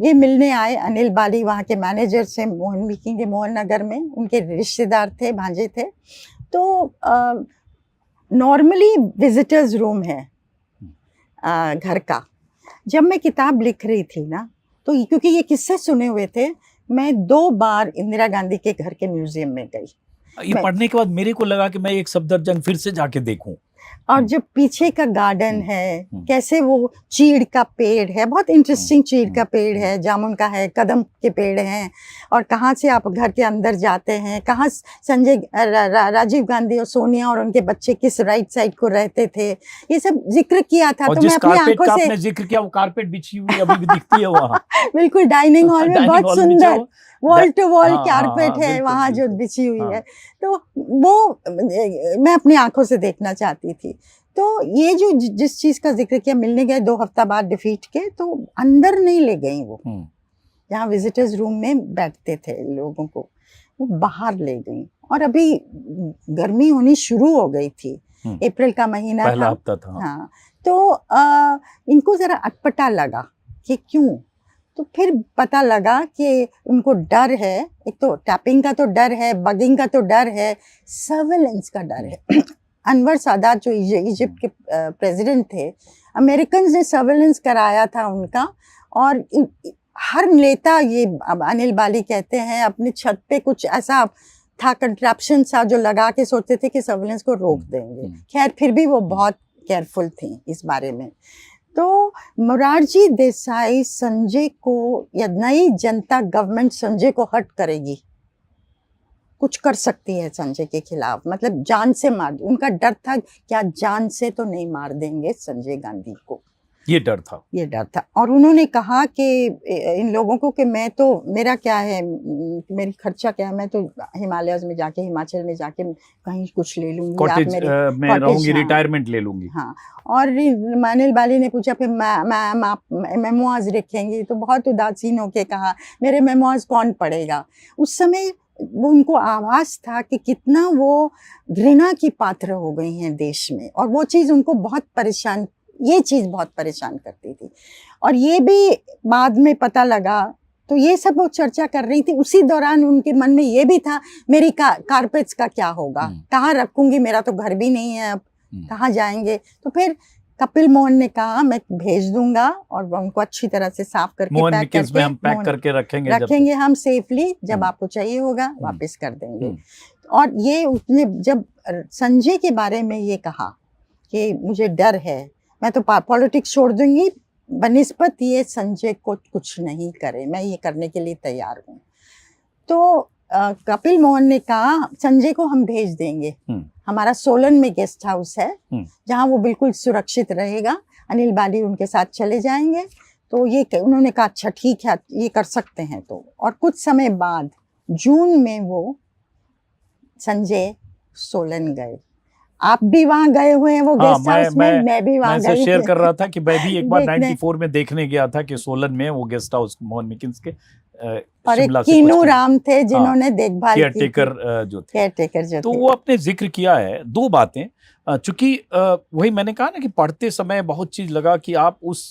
ये मिलने आए अनिल बाली, वहाँ के मैनेजर से, मोहन मीकिन के मोहन नगर में, उनके रिश्तेदार थे, भांजे थे। तो नॉर्मली विजिटर्स रूम है घर का। जब मैं किताब लिख रही थी ना, तो क्योंकि ये किस्से सुने हुए थे, मैं 2 बार इंदिरा गांधी के घर के म्यूजियम में गई। ये पढ़ने के बाद मेरे को लगा कि मैं एक सफदरजंग फिर से जाके देखूं। और जो पीछे का गार्डन है, कैसे वो चीड़ का पेड़ है, बहुत इंटरेस्टिंग चीड़ का पेड़ है, जामुन का है, कदम के पेड़ हैं, और कहाँ से आप घर के अंदर जाते हैं, कहाँ संजय राजीव गांधी और सोनिया और उनके बच्चे किस राइट साइड को रहते थे, ये सब जिक्र किया था। तो मैं अपनी आंखों से जिक्र किया, वो कारपेट बिछी हुई अभी भी दिखती है वहाँ। बिल्कुल, डाइनिंग हॉल में बहुत सुंदर वॉल टू वॉल कारपेट है वहाँ जो बिछी हुई है। तो वो मैं अपनी आंखों से देखना चाहती थी। तो ये जो जिस चीज का जिक्र किया, मिलने गए 2 हफ्ता बाद डिफीट के, तो अंदर नहीं ले गई वो, जहाँ विजिटर्स रूम में बैठते थे लोगों को। वो बाहर ले गई। और अभी गर्मी होनी शुरू हो गई थी, अप्रैल का महीना पहला था, हफ्ता था। हाँ। तो इनको ज़रा अटपटा लगा कि क्यों, तो फिर पता लगा कि उनको डर है, एक तो टैपिंग का तो डर है, बगिंग का तो डर है, सर्वेलेंस का डर है। अनवर सादात जो इजिप्ट के प्रेसिडेंट थे, अमेरिकन ने सर्वेलेंस कराया था उनका, और हर नेता, ये अब अनिल बाली कहते हैं, अपनी छत पे कुछ ऐसा था कंट्रैप्शन सा जो लगा के सोचते थे कि सर्वेलेंस को रोक देंगे। खैर फिर भी वो बहुत केयरफुल थी इस बारे में। तो मोरारजी देसाई संजय को, या नई जनता गवर्नमेंट संजय को हर्ट करेगी, कुछ कर सकती है संजय के खिलाफ, मतलब जान से मार, उनका डर था क्या जान से तो नहीं मार देंगे संजय गांधी को, ये डर था, ये डर था। और उन्होंने कहा कि इन लोगों को कि मैं तो, मेरा क्या है, मेरी खर्चा क्या है, मैं तो हिमालयस में जाके, हिमाचल में जाके कहीं कुछ ले लूंगी, कॉटेज में रहूंगी, रिटायरमेंट ले लूंगी। हाँ। और अनिल बाली ने पूछा फिर मैम आप मेमोइर्स लिखेंगी, तो बहुत उदासीन होके कहा मेरे मेमोइर्स कौन पढ़ेगा। उस समय वो उनको आभास था कि कितना वो घृणा की पात्र हो गई हैं देश में, और वो चीज़ उनको बहुत परेशान, ये चीज़ बहुत परेशान करती थी। और ये भी बाद में पता लगा, तो ये सब वो चर्चा कर रही थी। उसी दौरान उनके मन में ये भी था मेरी कारपेट्स का क्या होगा, कहाँ रखूंगी, मेरा तो घर भी नहीं है अब, कहाँ जाएंगे। तो फिर कपिल मोहन ने कहा मैं भेज दूंगा, और उनको अच्छी तरह से साफ करके पैक करके हम पैक करके रखेंगे हम सेफली, जब आपको चाहिए होगा वापस कर देंगे। और ये उसने जब संजय के बारे में ये कहा कि मुझे डर है, मैं तो पॉलिटिक्स छोड़ दूंगी, बनिस्बत ये संजय को कुछ नहीं करे, मैं ये करने के लिए तैयार हूँ। तो कपिल मोहन ने कहा संजय को हम भेज देंगे, हमारा सोलन में गेस्ट हाउस है जहाँ वो बिल्कुल सुरक्षित रहेगा, अनिल बाली उनके साथ चले जाएंगे। तो ये उन्होंने कहा अच्छा ठीक है, ये कर सकते हैं। तो और कुछ समय बाद जून में वो संजय सोलन गए। आप भी वहाँ गए हुए हैं वो गेस्ट हाउस में, मैं भी वहाँ गई, शेयर कर रहा था कि मैं भी एक बार 94 में देखने गया था कि सोलन में वो गेस्ट हाउस मोहन मिकिन्स के, और एक कीनू राम थे जिन्होंने देखभाल की, केयरटेकर जो थे, केयरटेकर जो तो थे। वो आपने जिक्र किया है दो बातें, चूंकि वही मैंने कहा ना कि पढ़ते समय बहुत चीज लगा कि आप उस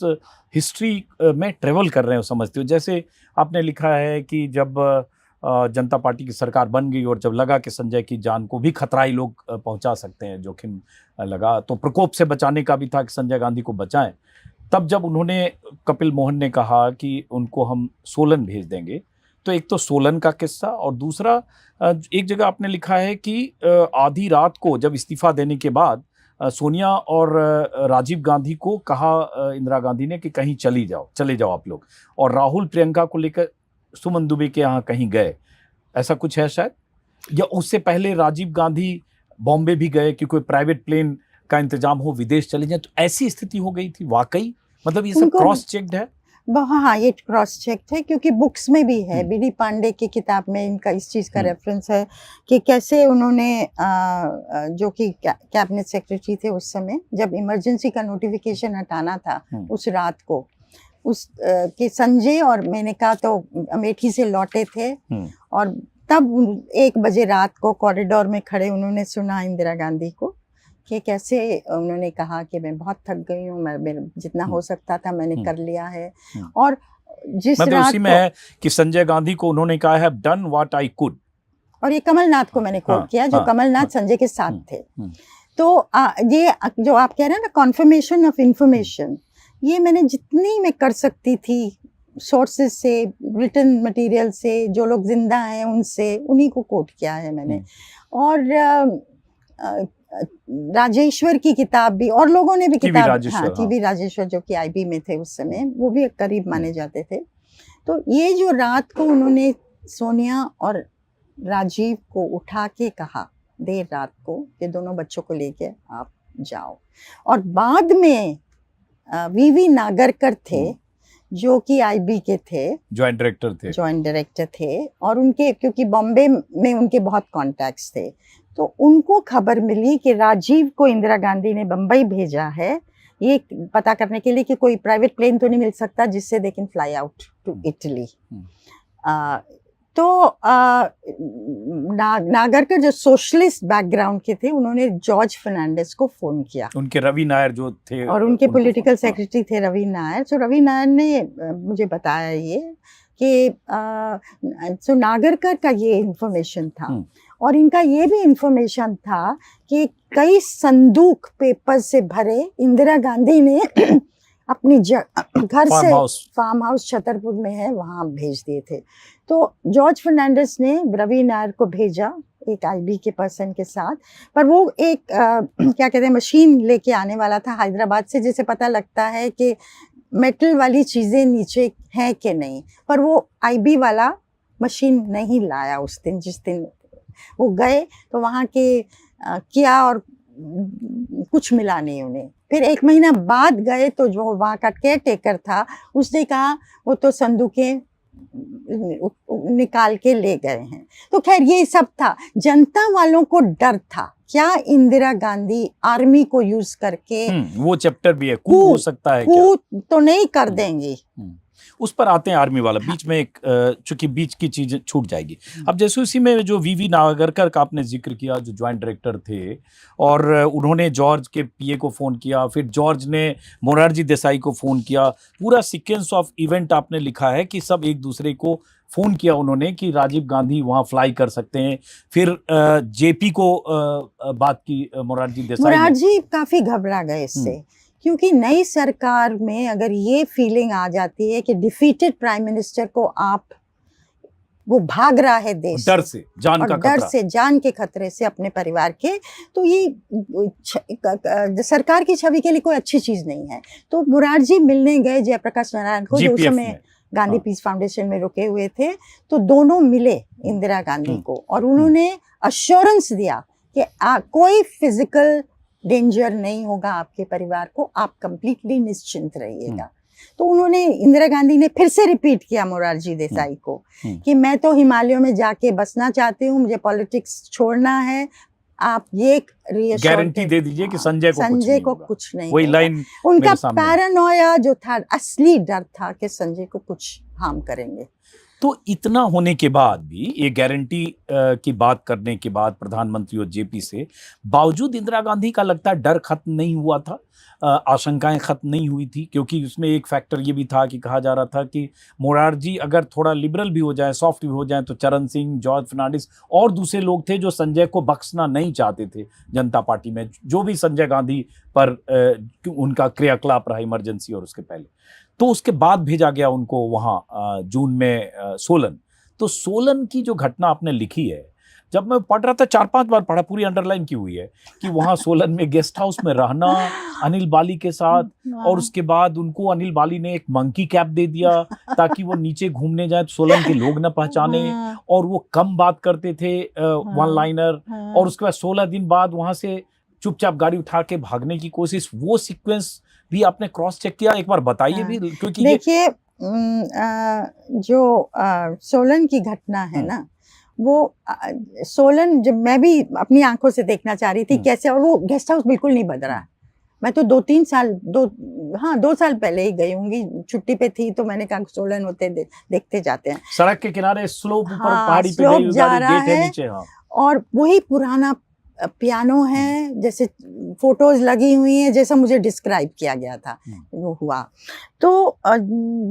हिस्ट्री में ट्रेवल कर रहे हो, समझते हो। जैसे आपने लिखा है कि जब जनता पार्टी की सरकार बन गई और जब लगा कि संजय की जान को भी खतरा ही लोग पहुंचा सकते हैं, जोखिम लगा, तो प्रकोप से बचाने का भी था कि संजय गांधी को बचाएं। तब जब उन्होंने, कपिल मोहन ने कहा कि उनको हम सोलन भेज देंगे, तो एक तो सोलन का किस्सा, और दूसरा एक जगह आपने लिखा है कि आधी रात को जब इस्तीफा देने के बाद सोनिया और राजीव गांधी को कहा इंदिरा गांधी ने कि कहीं चले जाओ आप लोग, और राहुल प्रियंका को लेकर सुमन दुबे के यहाँ कहीं गए, ऐसा कुछ है शायद, या उससे पहले राजीव गांधी बॉम्बे भी गए कि कोई प्राइवेट प्लेन का इंतजाम हो, विदेश चले जाए, तो ऐसी स्थिति हो गई थी वाकई, मतलब ये सब क्रॉस चेक्ड है। हाँ, ये क्रॉस चेक है, क्योंकि बुक्स में भी है, बीडी पांडे की किताब में इनका इस चीज़ का रेफरेंस है कि कैसे उन्होंने जो कि कैबिनेट सेक्रेटरी थे उस समय, जब इमरजेंसी का नोटिफिकेशन हटाना था उस रात को, उस कि संजय और मेनका तो अमेठी से लौटे थे, और तब 1 बजे रात को कॉरिडोर में खड़े उन्होंने सुना इंदिरा गांधी को कि कैसे उन्होंने कहा कि मैं बहुत थक गई हूँ, मैं जितना हो सकता था मैंने कर लिया है। और जिस मतलब रात उसी में है कि संजय गांधी को उन्होंने कहा है डन व्हाट आई कुड, और ये कमलनाथ को मैंने कोट किया, जो कमलनाथ संजय के साथ थे। तो ये जो आप कह रहे हैं ना कॉन्फर्मेशन ऑफ इंफॉर्मेशन, ये मैंने जितनी मैं कर सकती थी सोर्सेज से, रिटन मटेरियल से, जो लोग जिंदा हैं उनसे, उन्हीं को कोट किया है मैंने। और राजेश्वर की किताब भी, और लोगों ने भी किताब, हाँ टीवी राजेश्वर जो कि आईबी में थे उस समय, वो भी करीब माने जाते थे। तो ये जो रात को उन्होंने सोनिया और राजीव को उठा के कहा देर रात को कि दोनों बच्चों को लेके आप जाओ, और बाद में वीवी नागरकर थे जो कि आईबी के थे, जॉइंट डायरेक्टर थे, और उनके क्योंकि बॉम्बे में उनके बहुत कॉन्टैक्ट्स थे, तो उनको खबर मिली कि राजीव को इंदिरा गांधी ने बम्बई भेजा है ये पता करने के लिए कि कोई प्राइवेट प्लेन तो नहीं मिल सकता जिससे they can fly out to Italy. तो नागरकर जो सोशलिस्ट बैकग्राउंड के थे, उन्होंने जॉर्ज फर्नांडिस को फोन किया, उनके रवि नायर जो थे और उनके उनको पॉलिटिकल फोन- हाँ। सेक्रेटरी थे रवि नायर। तो रवि नायर ने मुझे बताया ये कि सो नागरकर का ये इंफॉर्मेशन था, और इनका ये भी इंफॉर्मेशन था कि कई संदूक पेपर से भरे इंदिरा गांधी ने अपनी घर से, फार्म हाउस छतरपुर में है, वहाँ भेज दिए थे। तो जॉर्ज फर्नांडिस ने रवि नायर को भेजा एक आईबी के पर्सन के साथ, पर वो एक क्या कहते हैं, मशीन लेके आने वाला था हैदराबाद से, जिसे पता लगता है कि मेटल वाली चीज़ें नीचे हैं कि नहीं, पर वो आईबी वाला मशीन नहीं लाया उस दिन। जिस दिन वो गए तो वहाँ के किया और कुछ मिला नहीं उन्हें। फिर 1 महीना बाद गए तो जो वहाँ का केयर टेकर था, उसने कहा वो तो संदूकें निकाल के ले गए हैं। तो खैर ये सब था, जनता वालों को डर था, क्या इंदिरा गांधी आर्मी को यूज करके वो चैप्टर भी है, coup हो सकता है क्या? coup तो नहीं कर देंगी। उस पर आते हैं आर्मी वाला। बीच में एक चूंकि बीच की चीज छूट जाएगी। अब जैसे उसी में जो वीवी नागरकर का आपने जिक्र किया, जो ज्वाइंट डायरेक्टर थे, और उन्होंने जॉर्ज के पीए को फोन किया, फिर जॉर्ज ने मोरारजी देसाई को फोन किया, पूरा सीक्वेंस ऑफ इवेंट आपने लिखा है कि सब एक दूसरे को फोन किया उन्होंने कि राजीव गांधी वहां फ्लाई कर सकते हैं। फिर जेपी को बात की मोरारजी देसाई ने। मोरारजी काफी घबरा गए इससे, क्योंकि नई सरकार में अगर ये फीलिंग आ जाती है कि डिफीटेड प्राइम मिनिस्टर को आप, वो भाग रहा है देश डर से, जान का खतरा, डर से, जान के खतरे से अपने परिवार के, तो ये सरकार की छवि के लिए कोई अच्छी चीज नहीं है। तो मोरारजी मिलने गए जयप्रकाश नारायण को, जो उस समय गांधी पीस फाउंडेशन में रुके हुए थे। तो दोनों मिले इंदिरा गांधी को, और उन्होंने अश्योरेंस दिया कि कोई फिजिकल डेंजर नहीं होगा आपके परिवार को, आप कंप्लीटली निश्चिंत रहिएगा। तो उन्होंने, इंदिरा गांधी ने फिर से रिपीट किया मोरारजी देसाई को कि मैं तो हिमालयों में जाके बसना चाहती हूँ, मुझे पॉलिटिक्स छोड़ना है, आप ये गारंटी दे दीजिए कि संजय को कुछ नहीं। वही लाइन उनका पैरानोया जो था, असली डर था कि संजय को कुछ हार्म करेंगे। तो इतना होने के बाद भी, ये गारंटी की बात करने के बाद प्रधानमंत्री और जेपी से, बावजूद इंदिरा गांधी का लगता है डर खत्म नहीं हुआ था, आशंकाएं खत्म नहीं हुई थी। क्योंकि उसमें एक फैक्टर ये भी था कि कहा जा रहा था कि मोरारजी अगर थोड़ा लिबरल भी हो जाए, सॉफ्ट भी हो जाए, तो चरण सिंह, जॉर्ज फर्नांडिस और दूसरे लोग थे जो संजय को बख्शना नहीं चाहते थे जनता पार्टी में, जो भी संजय गांधी पर उनका क्रियाकलाप रहा इमरजेंसी और उसके पहले। तो उसके बाद भेजा गया उनको वहाँ जून में सोलन। तो सोलन की जो घटना आपने लिखी है, जब मैं पढ़ रहा था 4-5 बार पढ़ा, पूरी अंडरलाइन की हुई है कि वहाँ सोलन में गेस्ट हाउस में रहना अनिल बाली के साथ, और उसके बाद उनको अनिल बाली ने एक मंकी कैप दे दिया ताकि वो नीचे घूमने जाए तो सोलन के लोग न पहचाने, और वो कम बात करते थे, वन लाइनर। और उसके बाद 16 दिन बाद वहाँ से चुपचाप गाड़ी उठा के भागने की कोशिश। वो सीक्वेंस भी आपने क्रॉस चेक किया, एक बार बताइए भी, क्योंकि देखिए जो सोलन की घटना है ना, वो सोलन जब मैं भी अपनी आंखों से देखना चाह रही थी कैसे, और वो गेस्ट हाउस बिल्कुल नहीं बदला है। मैं तो 2 साल पहले ही गई होंगी, छुट्टी पे थी, तो मैंने कहा सोलन होते देखते जाते हैं। सड़क के किनारे स्लोप ऊपर पहाड़ी पे गई, जा रहा है नीचे, और वही पुराना पियानो है, जैसे फोटोज लगी हुई हैं, जैसा मुझे डिस्क्राइब किया गया था वो हुआ। तो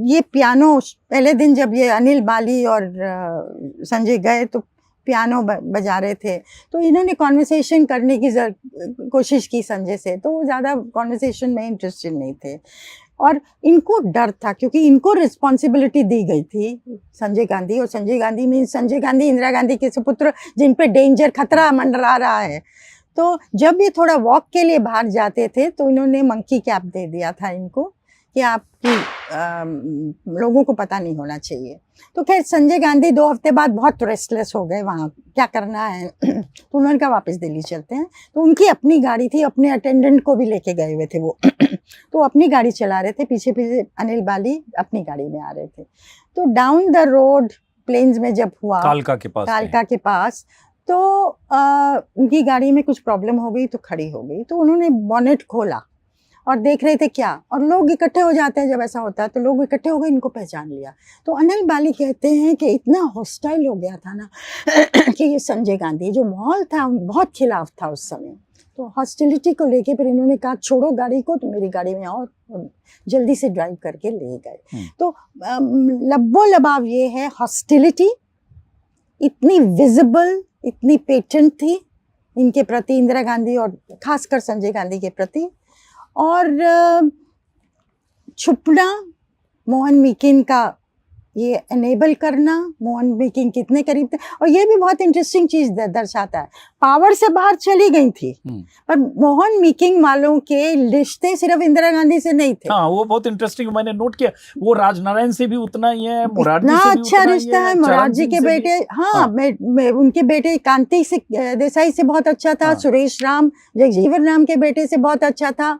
ये पियानो पहले दिन जब ये अनिल बाली और संजय गए तो पियानो बजा रहे थे, तो इन्होंने कॉन्वर्सेशन करने की कोशिश की संजय से, तो वो ज़्यादा कॉन्वर्सेशन में इंटरेस्टेड नहीं थे। और इनको डर था, क्योंकि इनको रिस्पॉन्सिबिलिटी दी गई थी संजय गांधी, और संजय गांधी में संजय गांधी इंदिरा गांधी के सुपुत्र, जिन पे डेंजर, खतरा मंडरा रहा है। तो जब ये थोड़ा वॉक के लिए बाहर जाते थे तो इन्होंने मंकी कैप दे दिया था इनको कि आपकी लोगों को पता नहीं होना चाहिए। तो खैर संजय गांधी 2 हफ्ते बाद बहुत रेस्टलेस हो गए, वहाँ क्या करना है तो उन्होंने कहा वापस दिल्ली चलते हैं। तो उनकी अपनी गाड़ी थी, अपने अटेंडेंट को भी लेके गए हुए थे वो तो अपनी गाड़ी चला रहे थे, पीछे पीछे अनिल बाली अपनी गाड़ी में आ रहे थे। तो डाउन द रोड प्लेन्स में जब हुआ, कालका के पास तो उनकी गाड़ी में कुछ प्रॉब्लम हो गई, तो खड़ी हो गई। तो उन्होंने बॉनेट खोला और देख रहे थे क्या, और लोग इकट्ठे हो जाते हैं जब ऐसा होता है, तो लोग इकट्ठे हो गए, इनको पहचान लिया। तो अनिल बाली कहते हैं कि इतना हॉस्टाइल हो गया था ना कि ये संजय गांधी, जो माहौल था बहुत खिलाफ था उस समय, तो हॉस्टिलिटी को लेके फिर इन्होंने कहा छोड़ो गाड़ी को, तो मेरी गाड़ी में आओ, जल्दी से ड्राइव करके ले गए। तो लब्बो लबाव ये है, हॉस्टिलिटी इतनी विजिबल, इतनी पेटेंट थी इनके प्रति, इंदिरा गांधी और खासकर संजय गांधी के प्रति, और छुपना, मोहन मिकिन का ये एनेबल करना, मोहन मिकिन कितने करीब थे। और ये भी बहुत इंटरेस्टिंग चीज दर्शाता है, पावर से बाहर चली गई थी पर मोहन मिकिन वालों के रिश्ते सिर्फ इंदिरा गांधी से नहीं थे। हाँ, वो बहुत इंटरेस्टिंग, मैंने नोट किया, वो राजनारायण से भी उतना ही है, मुरारजी से भी अच्छा उतना रिश्ता ही है, मुरारजी के बेटे, हाँ, उनके बेटे कांति से देसाई से बहुत अच्छा था, सुरेश राम जगजीवन राम के बेटे से बहुत अच्छा था।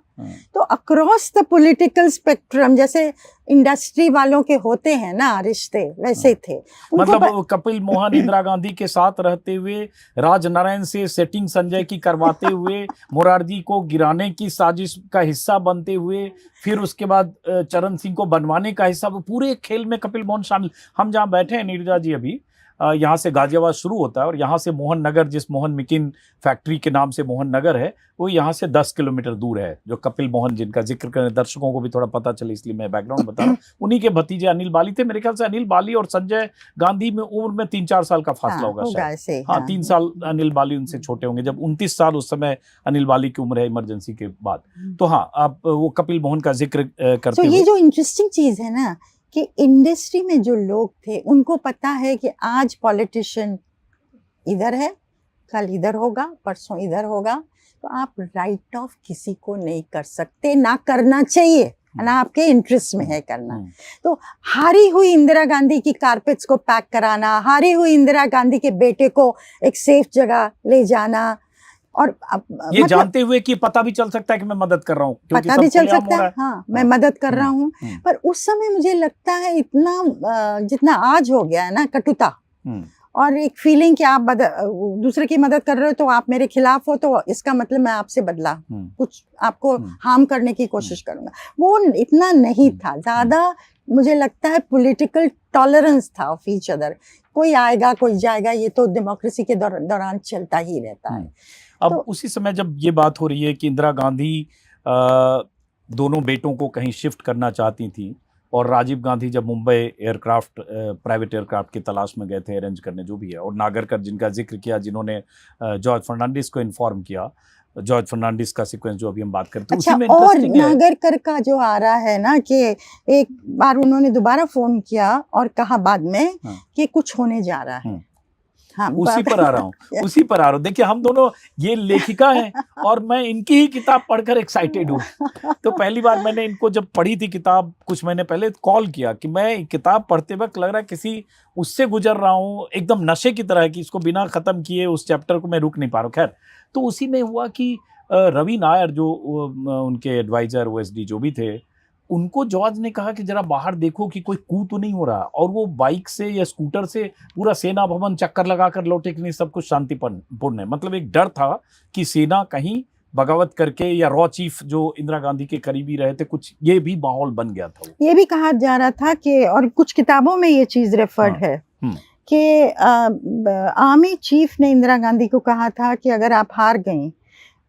तो अक्रॉस द पॉलिटिकल स्पेक्ट्रम, जैसे इंडस्ट्री वालों के होते हैं ना रिश्ते, वैसे थे। मतलब कपिल मोहन इंदिरा गांधी के साथ रहते हुए, राजनारायण से सेटिंग संजय की करवाते हुए, मुरारजी को गिराने की साजिश का हिस्सा बनते हुए, फिर उसके बाद चरण सिंह को बनवाने का हिस्सा, पूरे खेल में कपिल मोहन शामिल। हम जहाँ बैठे हैं नीरजा जी अभी, यहाँ से गाजियाबाद शुरू होता है और यहाँ से मोहन नगर, जिस मोहन मिकिन फैक्ट्री के नाम से मोहन नगर है, वो यहाँ से 10 किलोमीटर दूर है। जो कपिल मोहन जिनका जिक्र करें, दर्शकों को भी थोड़ा पता चले इसलिए मैं बैकग्राउंड बता रहा हूँ, उन्हीं के भतीजे अनिल बाली थे। मेरे ख्याल से अनिल बाली और संजय गांधी में उम्र में 3-4 साल का फासला होगा शायद। हाँ, 3 साल अनिल बाली उनसे छोटे होंगे, जब 29 साल उस समय अनिल बाली की उम्र है इमरजेंसी के बाद। तो हाँ, आप वो कपिल मोहन का जिक्र करते हैं। ये जो इंटरेस्टिंग चीज है ना कि इंडस्ट्री में जो लोग थे उनको पता है कि आज पॉलिटिशियन इधर है, कल इधर होगा, परसों इधर होगा, तो आप राइट ऑफ किसी को नहीं कर सकते, ना करना चाहिए, ना आपके इंटरेस्ट में है करना। तो हारी हुई इंदिरा गांधी की कारपेट्स को पैक कराना, हारी हुई इंदिरा गांधी के बेटे को एक सेफ जगह ले जाना, और ये मतलब, जानते हुए कि पता भी चल सकता है कि मैं मदद कर रहा हूँ, पता भी चल सकता है, हाँ, मैं मदद कर रहा हूँ, पर उस समय मुझे लगता है इतना जितना आज हो गया है ना, कटुता और एक फीलिंग कि आप दूसरे की मदद कर रहे हो तो आप मेरे खिलाफ हो, तो इसका मतलब मैं आपसे बदला कुछ आपको हार्म करने की कोशिश करूंगा, वो इतना नहीं था। ज्यादा मुझे लगता है पॉलिटिकल टॉलरेंस था ऑफ ईच अदर, कोई आएगा कोई जाएगा, ये तो डेमोक्रेसी के दौरान चलता ही रहता है। अब तो उसी समय जब ये बात हो रही है कि इंदिरा गांधी दोनों बेटों को कहीं शिफ्ट करना चाहती थी, और राजीव गांधी जब मुंबई एयरक्राफ्ट प्राइवेट एयरक्राफ्ट की तलाश में गए थे अरेंज करने, जो भी है, और नागरकर जिनका जिक्र किया, जिन्होंने जॉर्ज फर्नांडिस को इन्फॉर्म किया, जॉर्ज फर्नांडिस का सीक्वेंस जो अभी हम बात करते हैं, अच्छा, उसी में और नागरकर का जो आ रहा है ना कि एक बार उन्होंने दोबारा फोन किया और कहा बाद में कि कुछ होने जा रहा है। हाँ, उसी पर आ रहा हूँ। देखिए, हम दोनों ये लेखिका हैं और मैं इनकी ही किताब पढ़कर एक्साइटेड हूँ। तो पहली बार मैंने इनको जब पढ़ी थी किताब, कुछ महीने पहले, कॉल किया कि मैं किताब पढ़ते वक्त लग रहा है किसी उससे गुजर रहा हूँ, एकदम नशे की तरह, कि इसको बिना खत्म किए उस चैप्टर को मैं रुक नहीं पा रहा हूँ। खैर, तो उसी में हुआ कि रवि नायर जो उनके एडवाइजर OSD जो भी थे, उनको जॉर्ज ने कहा कि जरा बाहर देखो कि कोई कू तो नहीं हो रहा, और वो बाइक से या स्कूटर से पूरा सेना भवन चक्कर लगाकर लौटे कि नहीं, सब कुछ शांतिपूर्ण है। मतलब एक डर था कि सेना कहीं बगावत करके, या रॉ चीफ जो इंदिरा गांधी के करीबी रहे थे, कुछ ये भी माहौल बन गया था। ये भी कहा जा रहा था कि, और कुछ किताबों में ये चीज रेफर्ड है कि आर्मी चीफ ने इंदिरा गांधी को कहा था कि अगर आप हार गई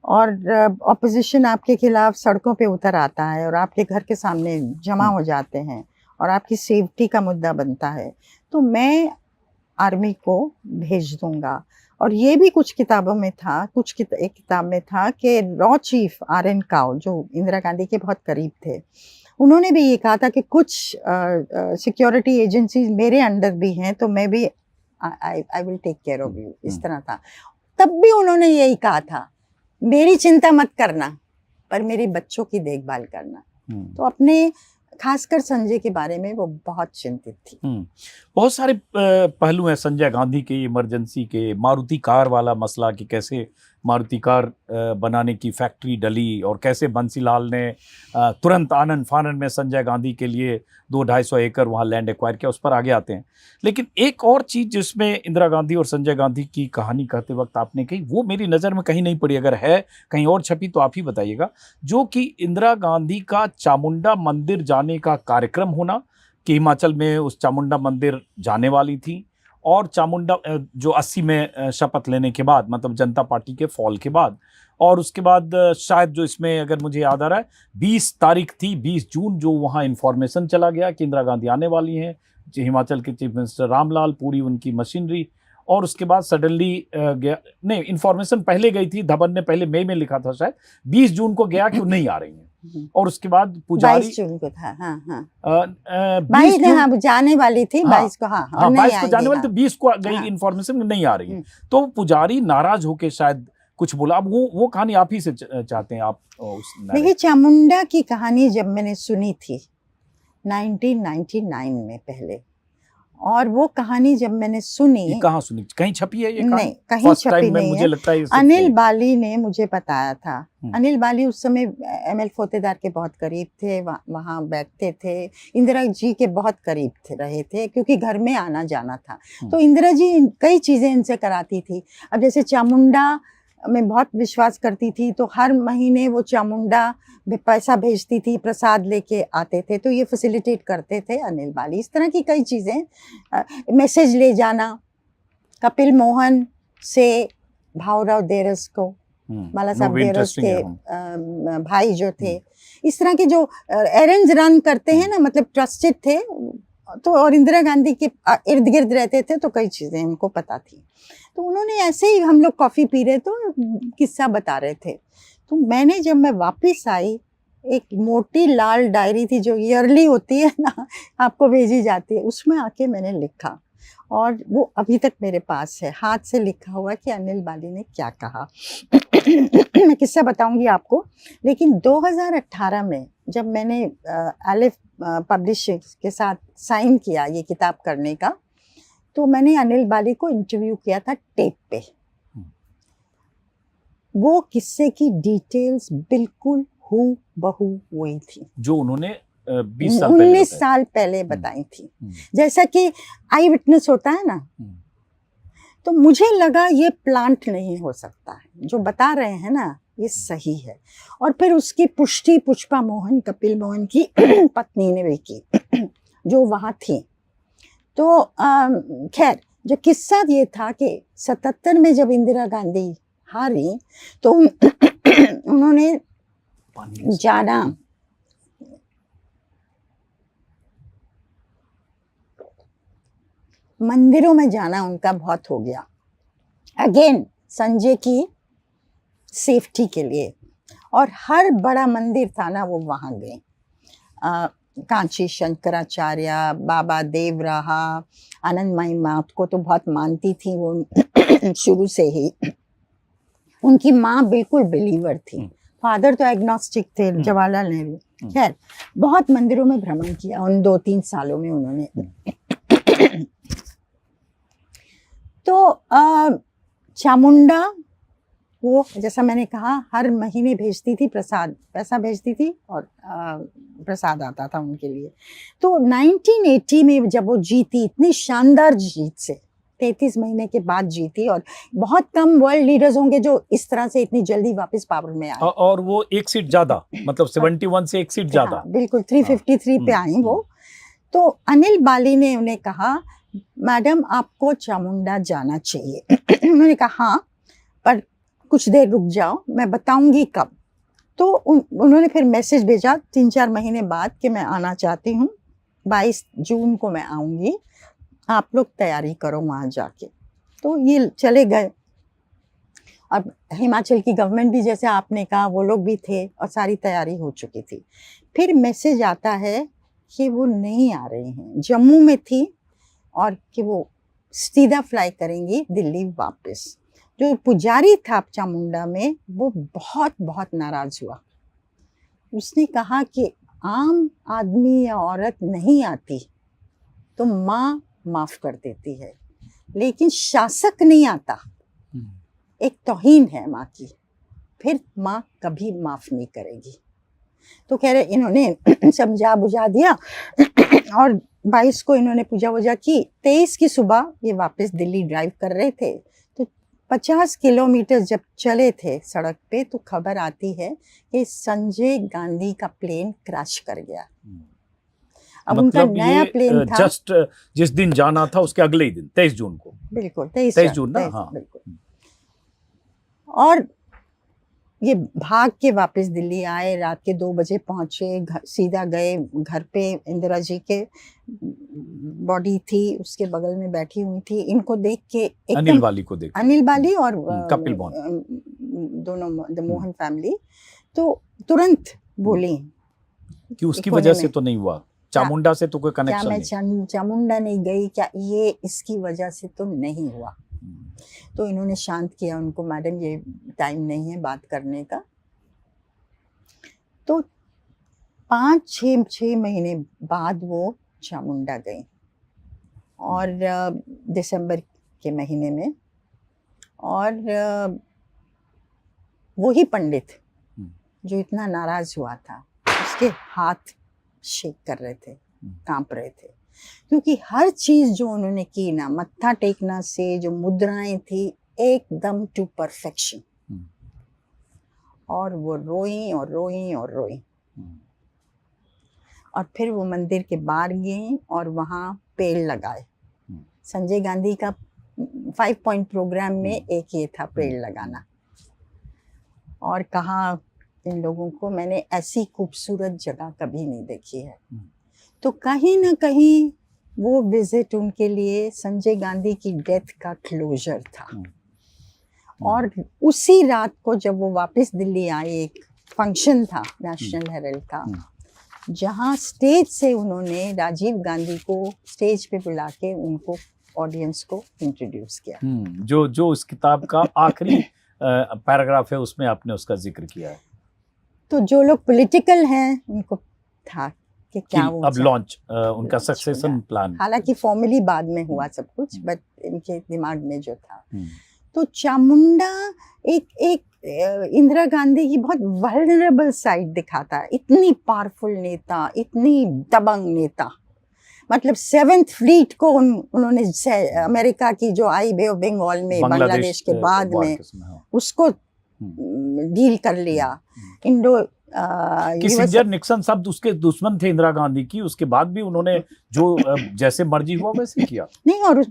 और ऑपोजिशन आपके खिलाफ सड़कों पे उतर आता है और आपके घर के सामने जमा हो जाते हैं और आपकी सेफ्टी का मुद्दा बनता है, तो मैं आर्मी को भेज दूंगा। और ये भी कुछ किताबों में था, एक किताब में था कि रॉ चीफ RN काउ, जो इंदिरा गांधी के बहुत करीब थे, उन्होंने भी ये कहा था कि कुछ सिक्योरिटी एजेंसीज मेरे अंडर भी हैं, तो मैं भी I will take care of you, इस तरह था। तब भी उन्होंने यही कहा था, मेरी चिंता मत करना, पर मेरे बच्चों की देखभाल करना। तो अपने खासकर संजय के बारे में वो बहुत चिंतित थी। बहुत सारे पहलू हैं संजय गांधी के, इमरजेंसी के, मारुति कार वाला मसला कि कैसे मारुति कार बनाने की फैक्ट्री डली, और कैसे बंसीलाल ने तुरंत आनन फानन में संजय गांधी के लिए 200-250 एकड़ वहाँ लैंड एक्वायर किया, उस पर आगे आते हैं। लेकिन एक और चीज़ जिसमें इंदिरा गांधी और संजय गांधी की कहानी कहते वक्त आपने कही, वो मेरी नज़र में कहीं नहीं पड़ी, अगर है कहीं और छपी तो आप ही बताइएगा, जो कि इंदिरा गांधी का चामुंडा मंदिर जाने का कार्यक्रम होना, कि हिमाचल में उस चामुंडा मंदिर जाने वाली थी, और चामुंडा जो 80 में शपथ लेने के बाद, मतलब जनता पार्टी के फॉल के बाद, और उसके बाद शायद जो इसमें अगर मुझे याद आ रहा है 20 तारीख थी, 20 जून, जो वहाँ इंफॉर्मेशन चला गया कि इंदिरा गांधी आने वाली हैं, हिमाचल के चीफ मिनिस्टर रामलाल, पूरी उनकी मशीनरी, और उसके बाद सडनली गया, नहीं इंफॉर्मेशन पहले गई थी, धवन ने पहले मई में लिखा था शायद, 20 जून को गया कि वो नहीं आ रही हैं, और उसके बाद पुजारी 22 जून को था, हाँ हाँ 22 22 हाँ जाने वाली थी, 22 को, हाँ हाँ 22 को जाने वाली, हाँ। तो 20 को गई हाँ। इंफॉर्मेशन नहीं आ रही है, तो पुजारी नाराज होके शायद कुछ बोला। अब वो कहानी आप ही से चाहते हैं, आप उस देखिए, चामुंडा की कहानी जब मैंने सुनी थी 1999 में पहले, और वो कहानी जब मैंने सुनी, कहाँ सुनी, कहीं छपी है ये कहानी? नहीं, कहीं छपी नहीं मुझे है, लगता है अनिल बाली ने मुझे बताया था। अनिल बाली उस समय एमएल फोतेदार के बहुत करीब थे, वहाँ बैठते थे, इंदिरा जी के बहुत करीब रहे थे, क्योंकि घर में आना जाना था, तो इंदिरा जी कई चीज़ें इनसे कराती थी। अब जैसे चामुंडा में बहुत विश्वास करती थी, तो हर महीने वो चामुंडा पैसा भेजती थी, प्रसाद लेके आते थे, तो ये फैसिलिटेट करते थे अनिल बाली। इस तरह की कई चीज़ें, मैसेज ले जाना, कपिल मोहन से भावराव देरस को, माला साहब देरस के भाई जो थे, इस तरह के जो एरेंज रन करते हैं ना, मतलब ट्रस्टेड थे, तो और इंदिरा गांधी के इर्द गिर्द रहते थे, तो कई चीज़ें उनको पता थी। तो उन्होंने ऐसे ही, हम लोग कॉफ़ी पी रहे तो किस्सा बता रहे थे, तो मैंने जब मैं वापस आई, एक मोटी लाल डायरी थी जो ईयरली होती है ना, आपको भेजी जाती है, उसमें आके मैंने लिखा, और वो अभी तक मेरे पास है, हाथ से लिखा हुआ कि अनिल बाली ने क्या कहा। मैं किस्सा बताऊंगी आपको, लेकिन 2018 में जब मैंने एलिफ पब्लिशर्स के साथ साइन किया ये किताब करने का, तो मैंने अनिल बाली को इंटरव्यू किया था टेप पे। वो किस्से की डिटेल्स बिल्कुल हूबहू वही थी जो उन्होंने 19 साल पहले बताई थी। जैसा कि आई विटनेस होता है ना, तो मुझे लगा ये प्लांट नहीं हो सकता है, जो बता रहे हैं ना ये सही है। और फिर उसकी पुष्टि पुष्पा मोहन, कपिल मोहन की पत्नी ने भी की, जो वहाँ थी। तो खैर, जो किस्सा ये था कि 77 में जब इंदिरा गांधी हारी, तो उन्होंने जाना, मंदिरों में जाना उनका बहुत हो गया, अगेन संजय की सेफ्टी के लिए, और हर बड़ा मंदिर था ना वो वहाँ गए। कांची शंकराचार्य, बाबा देवराहा, आनंदमयी मात को तो बहुत मानती थी वो शुरू से ही। उनकी माँ बिल्कुल बिलीवर थी, फादर तो एग्नोस्टिक थे, जवाहरलाल नेहरू। खैर, बहुत मंदिरों में भ्रमण किया उन 2-3 सालों में उन्होंने। तो चामुंडा वो, जैसा मैंने कहा, हर महीने भेजती थी प्रसाद, पैसा भेजती थी, और प्रसाद आता था उनके लिए। तो 1980 में जब वो जीती, इतनी शानदार जीत से, 33 महीने के बाद जीती, और बहुत कम वर्ल्ड लीडर्स होंगे जो इस तरह से इतनी जल्दी वापस पावर में आए। और वो एक सीट ज्यादा, मतलब 71 से एक सीट ज्यादा। बिल्कुल 353 पे आई वो। तो अनिल बाली ने उन्हें कहा, मैडम आपको चामुंडा जाना चाहिए। उन्होंने कहा हाँ, पर कुछ देर रुक जाओ, मैं बताऊंगी कब। तो उन्होंने फिर मैसेज भेजा 3-4 महीने बाद कि मैं आना चाहती हूँ, 22 जून को मैं आऊँगी, आप लोग तैयारी करो वहाँ जाके। तो ये चले गए, और हिमाचल की गवर्नमेंट भी, जैसे आपने कहा, वो लोग भी थे, और सारी तैयारी हो चुकी थी। फिर मैसेज आता है कि वो नहीं आ रहे हैं, जम्मू में थी, और कि वो सीधा फ्लाई करेंगी दिल्ली वापस। जो पुजारी था चामुंडा में, वो बहुत बहुत नाराज हुआ। उसने कहा कि आम आदमी या औरत नहीं आती तो माँ माफ कर देती है, लेकिन शासक नहीं आता एक तौहीन है माँ की, फिर माँ कभी माफ़ नहीं करेगी। तो कह रहे इन्होंने समझा बुझा दिया और 22 को इन्होंने पूजा वूजा की। 23 की सुबह ये वापस दिल्ली ड्राइव कर रहे थे, तो 50 किलोमीटर जब चले थे सड़क पे तो खबर आती है कि संजय गांधी का प्लेन क्रैश कर गया। अब उनका मतलब नया प्लेन था, जस्ट जिस दिन जाना था उसके अगले ही दिन 23 जून को। बिल्कुल 23 जून ना, 23 हाँ। बिल्कुल। और ये भाग के वापस दिल्ली आए, रात के 2 बजे पहुंचे, सीधा गए घर पे। इंदिरा जी के बॉडी थी, उसके बगल में बैठी हुई थी। इनको देख के अनिल बाली को देख, अनिल बाली और कपिल मोहन, दोनों द मोहन फैमिली तो तुरंत बोली कि उसकी वजह से तो नहीं हुआ, चामुंडा से तो कोई क्या कनेक्शन मैं नहीं। चामुंडा नहीं गई क्या, ये इसकी वजह से तो नहीं हुआ। तो इन्होंने शांत किया उनको, मैडम ये टाइम नहीं है बात करने का। तो 5-6 महीने बाद वो चामुंडा गई, और दिसंबर के महीने में। और वही पंडित जो इतना नाराज हुआ था, उसके हाथ शेक कर रहे थे, कांप रहे थे, क्योंकि हर चीज जो उन्होंने की ना, मत्था टेकना से जो मुद्राएं थी एकदम टू परफेक्शन। और वो रोई और रोई और रोई। और फिर वो मंदिर के बाहर गई और वहाँ पेड़ लगाए। संजय गांधी का 5 पॉइंट प्रोग्राम में एक ये था, पेड़ लगाना। और कहा इन लोगों को, मैंने ऐसी खूबसूरत जगह कभी नहीं देखी है। तो कहीं ना कहीं वो विजिट उनके लिए संजय गांधी की डेथ का क्लोजर था। और उसी रात को जब वो वापस दिल्ली आए, एक फंक्शन था नेशनल हेराल्ड का, जहां स्टेज से उन्होंने राजीव गांधी को स्टेज पे बुला के उनको ऑडियंस को इंट्रोड्यूस किया। जो उस किताब का आखिरी पैराग्राफ है उसमें आपने उसका जिक्र किया है। तो जो लोग पॉलिटिकल हैं उनको था कि क्या वो अब लॉन्च उनका सक्सेशन प्लान, हालांकि फॉर्मली बाद में हुआ सब कुछ, बट इनके दिमाग में जो था। तो चामुंडा एक इंदिरा गांधी की बहुत वल्नरेबल साइड दिखाता है। इतनी पावरफुल नेता, इतनी दबंग नेता, मतलब 7th फ्लीट को उन्होंने अमेरिका की जो आई बे ऑफ बंगाल में बांग्लादेश के बाद में उसको डील कर लिया। इंडो किसिंजर निक्सन सब उसके दुश्मन थे इंदिरा गांधी की, उसके बाद भी उन्होंने जो जैसे मर्जी हुआ वैसे किया। नहीं, और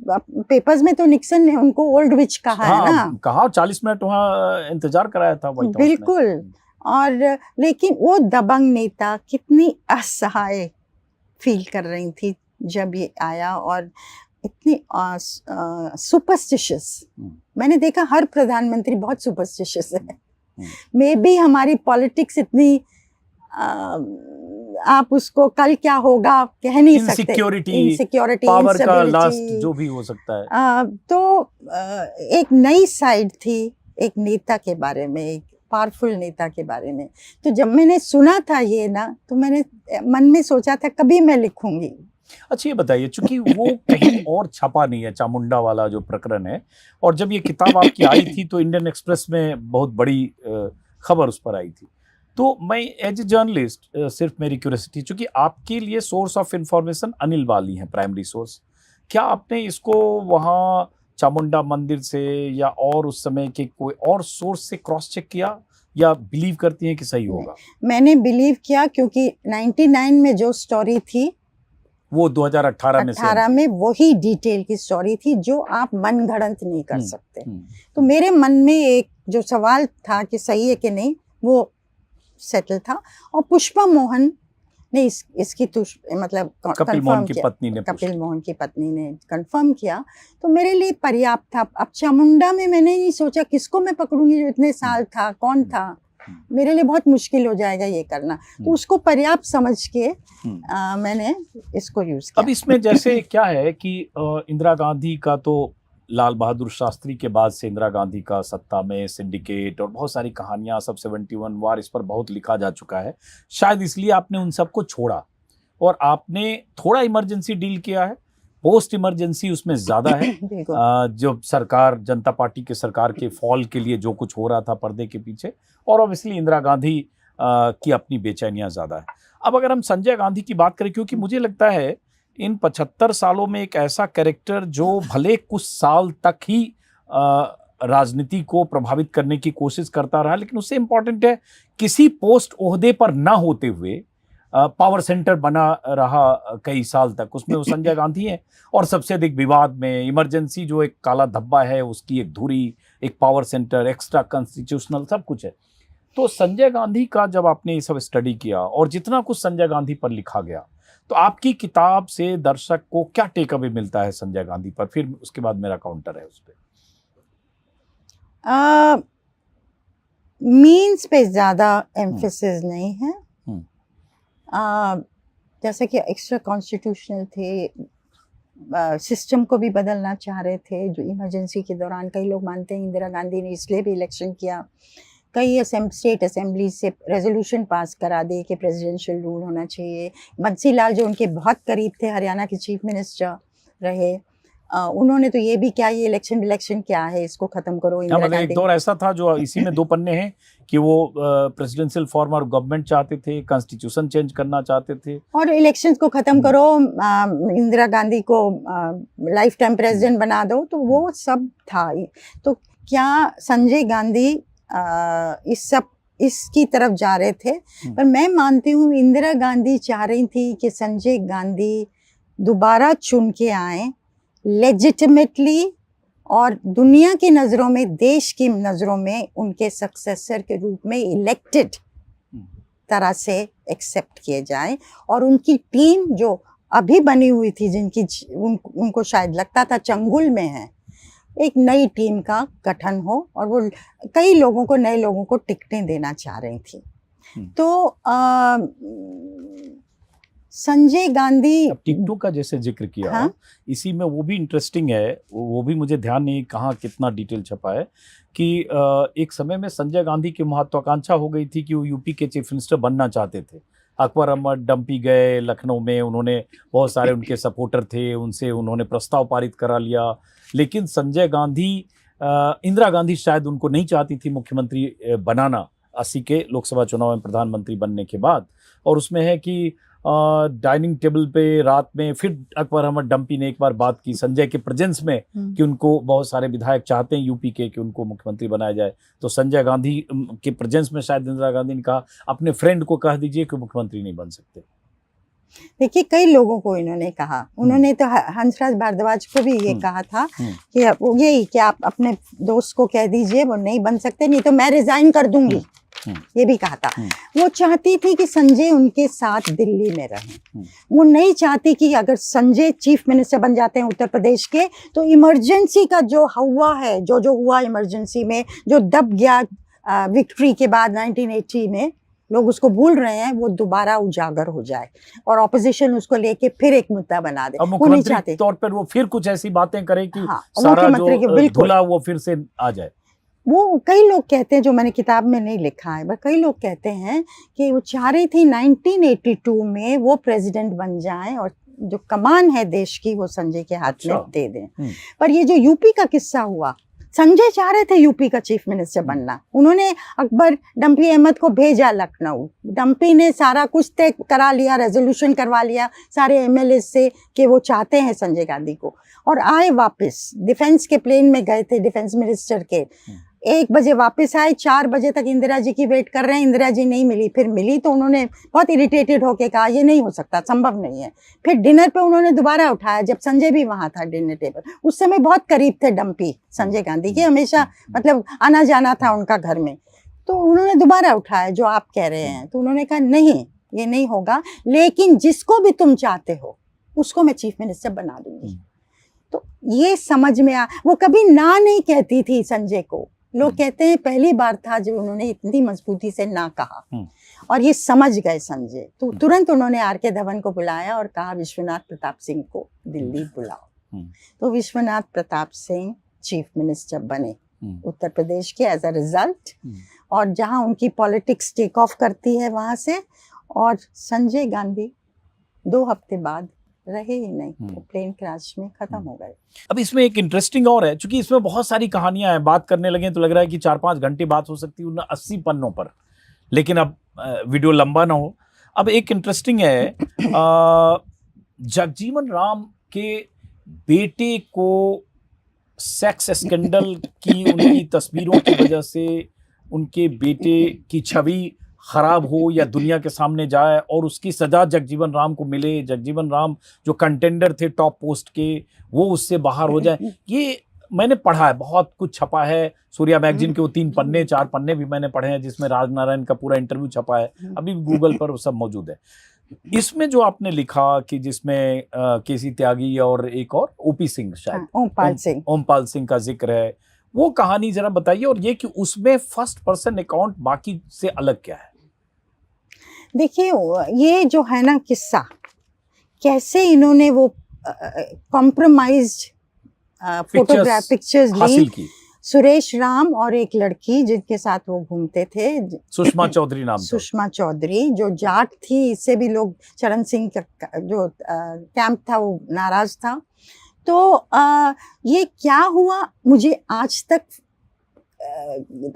पेपर्स में तो निक्सन ने उनको ओल्ड विच कहा है ना, कहा 40 मिनट वहाँ इंतजार कराया था व्हाइट हाउस में। बिल्कुल। और लेकिन वो दबंग नेता कितनी असहाय फील कर रही थी जब ये आया, और इतनी सुपरस्टिशियस। मैंने देखा हर प्रधानमंत्री बहुत सुपरस्टिशियस है। मे बी हमारी पॉलिटिक्स इतनी आप उसको कल क्या होगा कह नहीं सकते, इनसिक्योरिटी, पावर का लास्ट जो भी हो सकता है। तो एक नई साइड थी एक नेता के बारे में, एक पावरफुल नेता के बारे में। तो जब मैंने सुना था ये ना, तो मैंने मन में सोचा था कभी मैं लिखूंगी। अच्छा, ये बताइए, चूंकि वो कहीं और छपा नहीं है चामुंडा वाला जो प्रकरण है, और जब ये किताब आपकी आई थी तो इंडियन एक्सप्रेस में बहुत बड़ी खबर उस पर आई थी। तो मैं एज ए जर्नलिस्ट, सिर्फ मेरी क्यूरियोसिटी, चूंकि आपके लिए सोर्स ऑफ इंफॉर्मेशन अनिल बाली है, प्राइमरी सोर्स, क्या आपने इसको वहाँ चामुंडा मंदिर से या और उस समय के कोई और सोर्स से क्रॉस चेक किया, या बिलीव करती हैं कि सही होगा? मैंने बिलीव किया, क्योंकि 99 में जो स्टोरी थी वो 2018 में वही डिटेल की स्टोरी थी, जो आप मनगढ़ंत नहीं कर सकते। तो मेरे मन में एक जो सवाल था कि सही है कि नहीं, वो सेटल था। और पुष्पा मोहन ने इसकी मतलब कपिल मोहन की पत्नी ने कंफर्म किया, तो मेरे लिए पर्याप्त था। अब चामुंडा में मैंने नहीं सोचा किसको मैं पकड़ूंगी जो इतने साल था, कौन था, मेरे लिए बहुत मुश्किल हो जाएगा ये करना। तो उसको पर्याप्त समझ के मैंने इसको यूज किया। अब इसमें जैसे क्या है कि इंदिरा गांधी का तो लाल बहादुर शास्त्री के बाद से इंदिरा गांधी का सत्ता में सिंडिकेट और बहुत सारी कहानियां, सब 71 वार, इस पर बहुत लिखा जा चुका है। शायद इसलिए आपने उन सबको छोड़ा और आपने थोड़ा इमरजेंसी डील किया है, पोस्ट इमरजेंसी उसमें ज्यादा है। बिल्कुल। जो सरकार, जनता पार्टी के सरकार के फॉल के लिए जो कुछ हो रहा था पर्दे के पीछे, और ऑब्वियसली इंदिरा गांधी की अपनी बेचैनियां ज्यादा है। अब अगर हम संजय गांधी की बात करें, क्योंकि मुझे लगता है इन 75 सालों में एक ऐसा कैरेक्टर जो भले कुछ साल तक ही राजनीति को प्रभावित करने की कोशिश करता रहा, लेकिन उससे इम्पोर्टेंट है किसी पोस्ट ओहदे पर ना होते हुए पावर सेंटर बना रहा कई साल तक, उसमें वो संजय गांधी है। और सबसे अधिक विवाद में इमरजेंसी जो एक काला धब्बा है उसकी एक धुरी, एक पावर सेंटर, एक्स्ट्रा कॉन्स्टिट्यूशनल, सब कुछ है। तो संजय गांधी का जब आपने ये सब स्टडी किया और जितना कुछ संजय गांधी पर लिखा गया, तो आपकी किताब से दर्शक को क्या टेक अवे मिलता है संजय गांधी पर? फिर उसके बाद मेरा काउंटर है उस पर। मीन्स पे ज्यादा एम्फेसिस नहीं है। जैसे कि एक्स्ट्रा कॉन्स्टिट्यूशनल थे, सिस्टम को भी बदलना चाह रहे थे जो इमरजेंसी के दौरान। कई लोग मानते हैं इंदिरा गांधी ने इसलिए भी इलेक्शन किया। कई स्टेट असेंबली से रेजोल्यूशन पास करा दे कि प्रेसिडेंशियल रूल होना चाहिए। बंसी लाल जो उनके बहुत करीब थे, हरियाणा के चीफ मिनिस्टर रहे, उन्होंने तो ये भी क्या, ये इलेक्शन क्या है, इसको खत्म करो। मतलब एक दौर ऐसा था जो इसी में 2 पन्ने हैं कि वो प्रेसिडेंशियल फॉर्म और गवर्नमेंट चाहते थे, कॉन्स्टिट्यूशन चेंज करना चाहते थे, और इलेक्शंस को खत्म करो, इंदिरा गांधी को लाइफ टाइम प्रेसिडेंट बना दो, तो वो सब था। तो क्या संजय गांधी इसकी तरफ जा रहे थे? पर मैं मानती हूँ इंदिरा गांधी चाह रही थी कि संजय गांधी दोबारा चुन के आए लेजिटिमेटली, और दुनिया की नज़रों में, देश की नज़रों में उनके सक्सेसर के रूप में इलेक्टेड तरह से एक्सेप्ट किए जाए। और उनकी टीम जो अभी बनी हुई थी, जिनकी उनको शायद लगता था चंगुल में है, एक नई टीम का गठन हो, और वो कई लोगों को, नए लोगों को टिकटें देना चाह रही थी। तो संजय गांधी, टिकटों का जैसे जिक्र किया, हाँ? इसी में वो भी इंटरेस्टिंग है, वो भी मुझे ध्यान नहीं कहाँ कितना डिटेल छपा है कि एक समय में संजय गांधी की महत्वाकांक्षा हो गई थी कि वो यूपी के चीफ मिनिस्टर बनना चाहते थे। अकबर अहमद डंपी गए लखनऊ में, उन्होंने बहुत सारे उनके सपोर्टर थे, उनसे उन्होंने प्रस्ताव पारित करा लिया। लेकिन संजय गांधी, इंदिरा गांधी शायद उनको नहीं चाहती थी मुख्यमंत्री बनाना 80 के लोकसभा चुनाव में प्रधानमंत्री बनने के बाद। और उसमें है कि डाइनिंग टेबल पे रात में फिर अकबर अहमद डंपी ने एक बार बात की संजय के प्रेजेंस में कि उनको बहुत सारे विधायक चाहते हैं यूपी के कि उनको मुख्यमंत्री बनाया जाए। तो संजय गांधी के प्रेजेंस में शायद इंदिरा गांधी ने कहा अपने फ्रेंड को कह दीजिए कि मुख्यमंत्री नहीं बन सकते। देखिए, कई लोगों को इन्होंने कहा, उन्होंने तो हंसराज भारद्वाज को भी ये कहा था कि यही कि आप अपने दोस्त को कह दीजिए वो नहीं बन सकते, नहीं तो मैं रिजाइन कर दूंगी, ये भी कहा था। वो चाहती थी कि संजय उनके साथ दिल्ली में रहें। वो नहीं चाहती कि अगर संजय चीफ मिनिस्टर बन जाते हैं उत्तर प्रदेश के, तो इमरजेंसी का जो हुआ है, जो हुआ इमरजेंसी में, जो दब गया विक्ट्री के बाद 1980 में, लोग उसको भूल रहे हैं, वो दोबारा उजागर हो जाए और ऑपोजिशन उसको लेके फिर एक मुद्दा बना दे। वो नहीं चाहते तौर पर वो फिर कुछ ऐसी बातें करे कि सारा जो धुला वो फिर से आ जाए। वो कई लोग कहते हैं, जो मैंने किताब में नहीं लिखा है, पर कई लोग कहते हैं कि वो चाह रही थी 1982 में वो प्रेसिडेंट बन जाए और जो कमान है देश की वो संजय के हाथ में दे दें। पर ये जो यूपी का किस्सा हुआ, संजय चाह रहे थे यूपी का चीफ मिनिस्टर बनना। उन्होंने अकबर डंपी अहमद को भेजा लखनऊ, डंपी ने सारा कुछ तय करा लिया, रेजोल्यूशन करवा लिया सारे एमएलए से कि वो चाहते हैं संजय गांधी को, और आए वापस, डिफेंस के प्लेन में गए थे, डिफेंस मिनिस्टर के, 1 बजे वापस आए, 4 बजे तक इंदिरा जी की वेट कर रहे हैं, इंदिरा जी नहीं मिली। फिर मिली तो उन्होंने बहुत इरिटेटेड होके कहा ये नहीं हो सकता, संभव नहीं है। फिर डिनर पे उन्होंने दोबारा उठाया जब संजय भी वहां था डिनर टेबल। उस समय बहुत करीब थे डंपी संजय गांधी के, हमेशा मतलब आना जाना था उनका घर में। तो उन्होंने दोबारा उठाया जो आप कह रहे हैं, तो उन्होंने कहा नहीं, ये नहीं होगा, लेकिन जिसको भी तुम चाहते हो उसको मैं चीफ मिनिस्टर बना दूंगी। तो ये समझ में वो कभी ना नहीं कहती थी संजय को। लोग कहते हैं पहली बार था जब उन्होंने इतनी मजबूती से ना कहा, और ये समझ गए संजय। तो तुरंत उन्होंने आर.के. धवन को बुलाया और कहा विश्वनाथ प्रताप सिंह को दिल्ली बुलाओ। तो विश्वनाथ प्रताप सिंह चीफ मिनिस्टर बने उत्तर प्रदेश के एज अ रिजल्ट, और जहां उनकी पॉलिटिक्स टेक ऑफ करती है वहां से, और संजय गांधी 2 हफ्ते बाद रहे ही नहीं, वो प्लेन क्रैश में खत्म हो गए। अब इसमें एक इंटरेस्टिंग और है, क्योंकि इसमें बहुत सारी कहानियां हैं, बात करने लगे तो लग रहा है कि 4-5 घंटे बात हो सकती है 80 पन्नों पर, लेकिन अब वीडियो लंबा ना हो। अब एक इंटरेस्टिंग है, जगजीवन राम के बेटे को सेक्स स्कैंडल की उनकी तस्वीरों की वजह से उनके बेटे की छवि खराब हो या दुनिया के सामने जाए और उसकी सजा जगजीवन राम को मिले, जगजीवन राम जो कंटेंडर थे टॉप पोस्ट के वो उससे बाहर हो जाए। ये मैंने पढ़ा है, बहुत कुछ छपा है, सूर्या मैगजीन के वो 3 पन्ने 4 पन्ने भी मैंने पढ़े हैं जिसमें राजनारायण का पूरा इंटरव्यू छपा है, अभी गूगल पर वो सब मौजूद है। इसमें जो आपने लिखा कि जिसमें केसी त्यागी और एक और ओपी सिंह, शायद ओमपाल सिंह का जिक्र है, वो कहानी जरा बताइए, और ये कि उसमें फर्स्ट पर्सन अकाउंट बाकी से अलग क्या है? देखिए, ये जो है ना किस्सा, कैसे इन्होंने वो कॉम्प्रोमाइज्ड फोटोग्राफ पिक्चर्स ली। सुरेश राम और एक लड़की जिनके साथ वो घूमते थे, सुषमा चौधरी नाम, सुषमा चौधरी, जो जाट थी, इससे भी लोग चरण सिंह का जो कैंप था वो नाराज था। तो ये क्या हुआ मुझे आज तक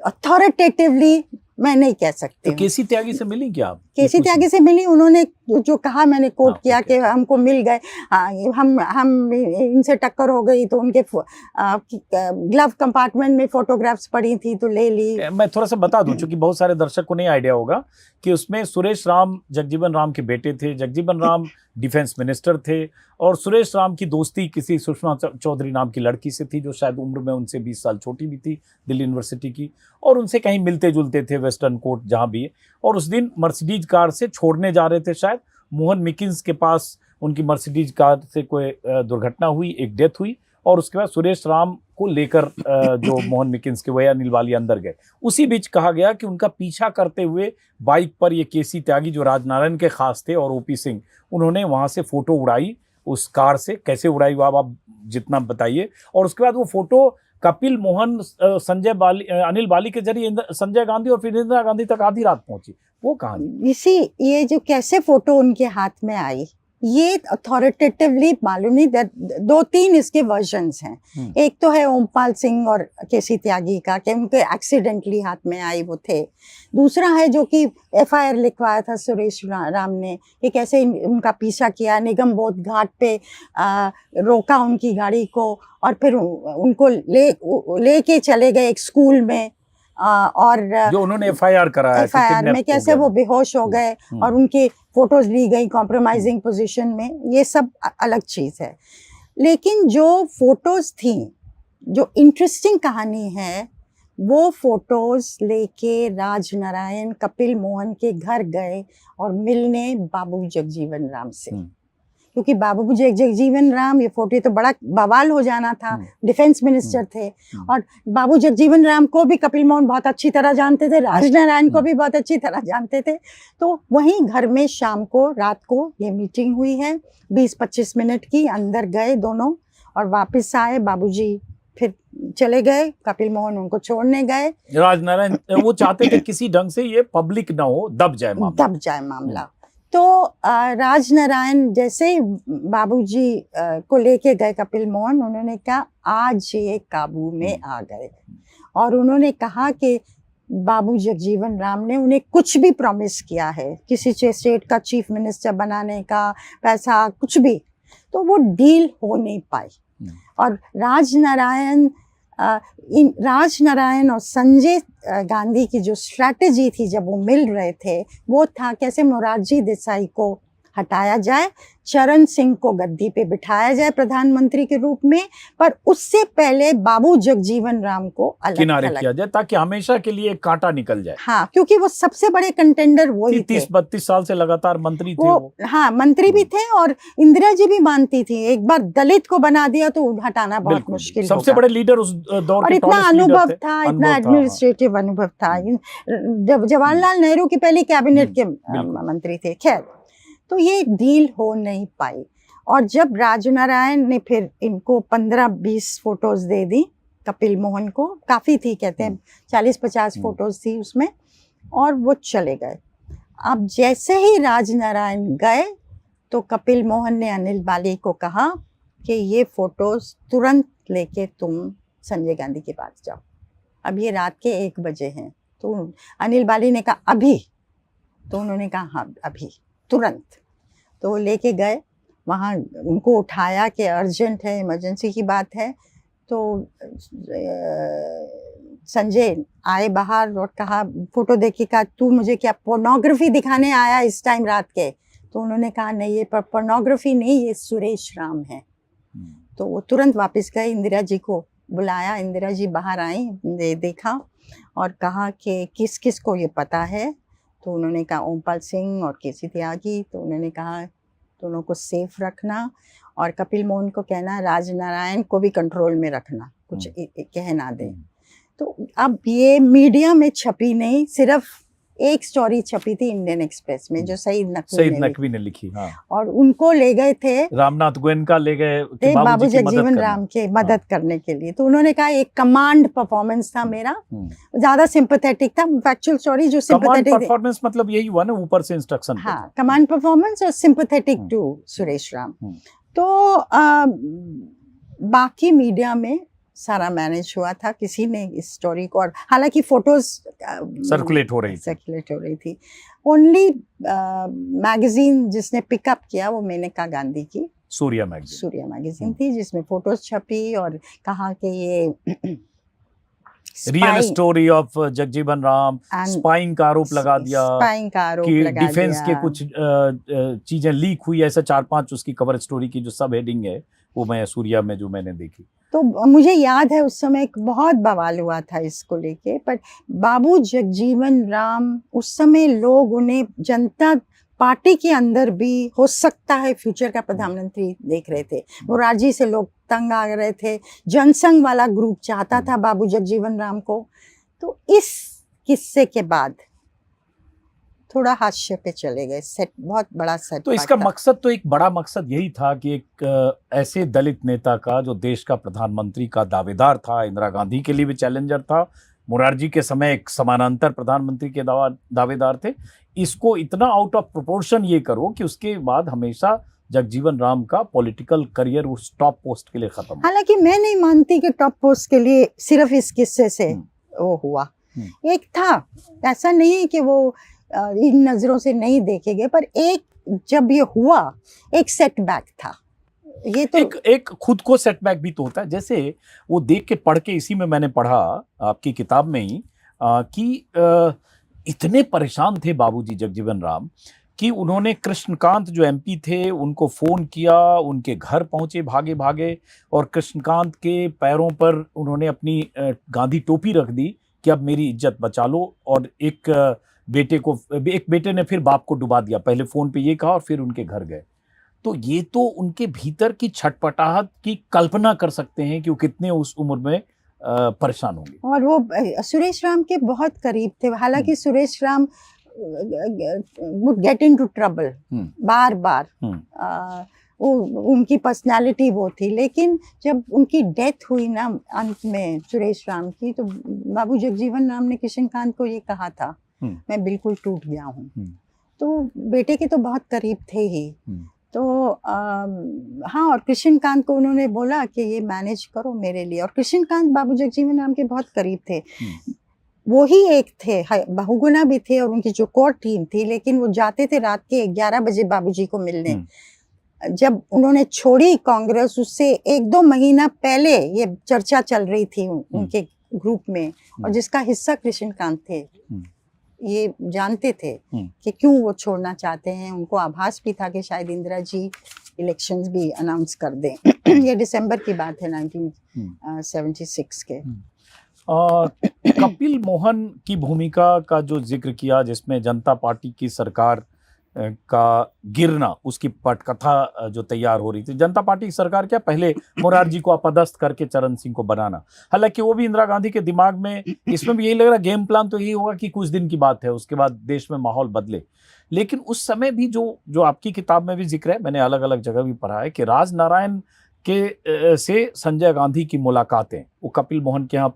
अथॉरिटेटिवली मैं नहीं कह सकती। तो केसी त्यागी से मिली क्या? केसी त्यागी से मिली, उन्होंने जो कहा मैंने कोट किया कि हमको मिल गए, हम इनसे टक्कर हो गई तो उनके ग्लव कंपार्टमेंट में फोटोग्राफ्स पड़ी थी तो ले ली। मैं थोड़ा सा बता दूं, क्योंकि बहुत सारे दर्शक को नहीं आइडिया होगा कि उसमें सुरेश राम जगजीवन राम के बेटे थे, जगजीवन राम डिफेंस मिनिस्टर थे, और सुरेश राम की दोस्ती किसी सुषमा चौधरी नाम की लड़की से थी जो शायद उम्र में उनसे 20 साल छोटी भी थी, दिल्ली यूनिवर्सिटी की, और उनसे कहीं मिलते जुलते थे, वेस्टर्न कोर्ट जहाँ भी है। और उस दिन मर्सिडीज कार से छोड़ने जा रहे थे, शायद मोहन मिकिन्स के पास उनकी मर्सिडीज कार से कोई दुर्घटना हुई, एक डेथ हुई, और उसके बाद सुरेश राम को लेकर जो मोहन मिकिन्स के वही अनिल वाली अंदर गए। उसी बीच कहा गया कि उनका पीछा करते हुए बाइक पर ये केसी त्यागी जो राजनारायण के खास थे और ओपी सिंह, उन्होंने वहां से फोटो उड़ाई उस कार से। कैसे उड़ाई आप जितना बताइए। और उसके बाद वो फोटो कपिल मोहन, संजय बाली, अनिल बाली के जरिए संजय गांधी और फिर इंदिरा गांधी तक आधी रात पहुंची। वो कहानी ये जो कैसे फोटो उनके हाथ में आई, ये अथॉरिटेटिवली मालूम नहीं। 2-3 इसके वर्जन्स हैं। एक तो है ओमपाल सिंह और केसी त्यागी का कि उनके एक्सीडेंटली हाथ में आई वो थे। दूसरा है जो कि FIR लिखवाया था सुरेश राम ने कि कैसे उनका पीछा किया, निगम बोध घाट पे रोका उनकी गाड़ी को और फिर उनको लेके चले गए एक स्कूल में, और जो उन्होंने FIR कराया, FIR में कैसे वो बेहोश हो गए और उनकी फोटोज ली गई कॉम्प्रोमाइजिंग पोजीशन में। ये सब अलग चीज है। लेकिन जो फोटोज थी, जो इंटरेस्टिंग कहानी है, वो फोटोज लेके राजनारायण कपिल मोहन के घर गए और मिलने बाबू जगजीवन राम से, क्योंकि बाबू जगजीवन राम, ये फोटो तो बड़ा बवाल हो जाना था, डिफेंस मिनिस्टर थे, और बाबू जगजीवन राम को भी कपिल मोहन बहुत अच्छी तरह जानते थे, राजनारायण को भी बहुत अच्छी तरह जानते थे। तो वहीं घर में शाम को, रात को ये मीटिंग हुई है 20-25 मिनट की। अंदर गए दोनों और वापस आए, बाबूजी फिर चले गए, कपिल मोहन उनको छोड़ने गए। राजनारायण वो चाहते थे किसी ढंग से ये पब्लिक ना हो, दब जाए मामला। तो राजनारायण जैसे ही बाबूजी को लेके गए कपिल मोहन, उन्होंने कहा आज ये काबू में आ गए, और उन्होंने कहा कि बाबू जगजीवन राम ने उन्हें कुछ भी प्रॉमिस किया है, किसी स्टेट का चीफ मिनिस्टर बनाने का, पैसा, कुछ भी, तो वो डील हो नहीं पाई। और राजनारायण और संजय गांधी की जो स्ट्रैटेजी थी जब वो मिल रहे थे, वो था कैसे मोरारजी देसाई को हटाया जाए, चरण सिंह को गद्दी पे बिठाया जाए प्रधानमंत्री के रूप में, पर उससे पहले बाबू जगजीवन राम को अलग किनारे किया जाए ताकि हमेशा के लिए एक कांटा निकल जाए। हाँ, क्योंकि वो सबसे बड़े कंटेंडर वही थे। 30-32 साल से लगातार मंत्री थे वो। हाँ, मंत्री भी थे, और इंदिरा जी भी मानती थी एक बार दलित को बना दिया तो हटाना बहुत मुश्किल होगा। सबसे बड़े लीडर उस दौर के, इतना अनुभव था, इतना एडमिनिस्ट्रेटिव अनुभव था। जब जवाहरलाल नेहरू की पहली कैबिनेट के मंत्री थे। खैर, तो ये डील हो नहीं पाई। और जब राजनारायण ने फिर इनको 15-20 फोटोज दे दी कपिल मोहन को, काफ़ी थी, कहते हैं 40-50 फोटोज थी उसमें, और वो चले गए। अब जैसे ही राजनारायण गए तो कपिल मोहन ने अनिल बाली को कहा कि ये फोटोज तुरंत लेके तुम संजय गांधी के पास जाओ। अब ये रात के 1 बजे हैं। तो अनिल बाली ने कहा अभी? तो उन्होंने कहा हाँ अभी, तुरंत। तो वो लेके गए वहाँ, उनको उठाया कि अर्जेंट है, इमरजेंसी की बात है। तो संजय आए बाहर और कहा, फोटो देखी, कहा तू मुझे क्या पोर्नोग्राफी दिखाने आया इस टाइम रात के? तो उन्होंने कहा नहीं, ये पोर्नोग्राफी नहीं, ये सुरेश राम है। तो वो तुरंत वापस गए, इंदिरा जी को बुलाया, इंदिरा जी बाहर आई, देखा और कहा कि किस किस को ये पता है? तो उन्होंने कहा ओमपाल सिंह और केसी त्यागी। तो उन्होंने कहा दोनों को सेफ रखना और कपिल मोहन को कहना राजनारायण को भी कंट्रोल में रखना, कुछ कह ना दे। तो अब ये मीडिया में छपी नहीं, सिर्फ एक स्टोरी छपी थी इंडियन एक्सप्रेस में जो सईद नकवी ने लिखी। हाँ। और उनको ले गए थे, रामनाथ गोयनका ले गए थे बाबू जगजीवन राम के मदद करने के लिए। तो उन्होंने कहा एक कमांड परफॉर्मेंस था मेरा, ज्यादा सिंपैथेटिक था। फैक्चुअल स्टोरी जो सिंपैथेटिक परफॉर्मेंस मतलब यही हुआ ना, ऊपर से इंस्ट्रक्शन। हाँ, कमांड परफॉर्मेंस और सिंपैथेटिक टू सुरेश राम। तो बाकी मीडिया में सारा मैनेज हुआ था, किसी ने इस स्टोरी को, और हालांकि फोटोज सर्कुलेट हो रही थी। ओनली मैगजीन जिसने पिकअप किया वो मेनका गांधी की सूर्या मैगजीन थी, जिसमें फोटोज छपी और कहा कि ये real story of Jagjivan Ram, spying का आरोप लगा दिया, कि डिफेंस के कुछ चीजें लीक हुई, ऐसा 4-5 उसकी कवर स्टोरी की जो सब हेडिंग है वो मैं सूर्या में जो मैंने देखी। तो मुझे याद है उस समय एक बहुत बवाल हुआ था इसको लेके, पर बाबू जगजीवन राम उस समय लोग उन्हें जनता पार्टी के अंदर भी हो सकता है फ्यूचर का प्रधानमंत्री देख रहे थे। मोरारजी से लोग तंग आ रहे थे, जनसंघ वाला ग्रुप चाहता था बाबू जगजीवन राम को। तो इस किस्से के बाद थोड़ा हास्य पे चले गए, सेट बहुत बड़ा सेट। तो इसका मकसद तो एक बड़ा मकसद यही था कि एक ऐसे दलित नेता का जो देश का प्रधानमंत्री का दावेदार था, इंदिरा गांधी के लिए भी चैलेंजर था, मोरारजी के समय एक समानांतर प्रधानमंत्री के दावेदार थे, इसको इतना आउट ऑफ प्रोपोर्शन ये करो कि उसके बाद हमेशा जगजीवन राम का पॉलिटिकल करियर उस टॉप पोस्ट के लिए खत्म। हालांकि मैं नहीं मानती कि टॉप पोस्ट के लिए सिर्फ इस किस्से से वो हुआ। एक था, ऐसा नहीं है कि वो इन नजरों से नहीं देखे गए, पर एक जब ये हुआ एक सेटबैक था। ये तो एक खुद को सेटबैक भी तो होता है। जैसे वो देख के पढ़ के, इसी में मैंने पढ़ा आपकी किताब में ही कि इतने परेशान थे बाबूजी जगजीवन राम कि उन्होंने कृष्णकांत जो एमपी थे उनको फोन किया, उनके घर पहुंचे भागे भागे, और कृष्णकांत के पैरों पर उन्होंने अपनी गांधी टोपी रख दी कि अब मेरी इज्जत बचा लो। और एक बेटे ने फिर बाप को डुबा दिया, पहले फोन पे ये कहा और फिर उनके घर गए। तो ये तो उनके भीतर की छटपटाहट की कल्पना कर सकते हैं कि वो कितने उस उम्र में परेशान होंगे। और वो सुरेश राम के बहुत करीब थे। हालांकि Suresh Ram would get into trouble बार बार, उनकी पर्सनालिटी वो थी। लेकिन जब उनकी डेथ हुई ना अंत में सुरेश राम की, तो बाबू जगजीवन राम ने कृष्णकांत को ये कहा था, मैं बिल्कुल टूट गया हूँ। तो बेटे के तो बहुत करीब थे ही। तो हाँ, और कृष्णकांत को उन्होंने बोला कि ये मैनेज करो मेरे लिए। और कृष्णकांत बाबू जगजीवन राम के बहुत करीब थे। वो ही एक थे, बहुगुना भी थे, और उनकी जो कोर टीम थी। लेकिन वो जाते थे रात के 11 बजे बाबूजी को मिलने। जब उन्होंने छोड़ी कांग्रेस, उससे 1-2 महीना पहले ये चर्चा चल रही थी उनके ग्रुप में, और जिसका हिस्सा कृष्णकांत थे। ये जानते थे कि क्यों वो छोड़ना चाहते हैं। उनको आभास भी था कि शायद इंदिरा जी इलेक्शंस भी अनाउंस कर दें। ये दिसंबर की बात है 1976 के। कपिल मोहन की भूमिका का जो जिक्र किया, जिसमें जनता पार्टी की सरकार का गिरना, उसकी पटकथा जो तैयार हो रही थी। जनता पार्टी की सरकार क्या, पहले मोरारजी को अपदस्थ करके चरण सिंह को बनाना। हालांकि वो भी इंदिरा गांधी के दिमाग में, इसमें भी यही लग रहा गेम प्लान तो यही होगा कि कुछ दिन की बात है, उसके बाद देश में माहौल बदले। लेकिन उस समय भी जो आपकी किताब में भी जिक्र है, मैंने अलग अलग जगह भी पढ़ा है कि राजनारायण के से संजय गांधी की मुलाकातें, वो कपिल मोहन के यहाँ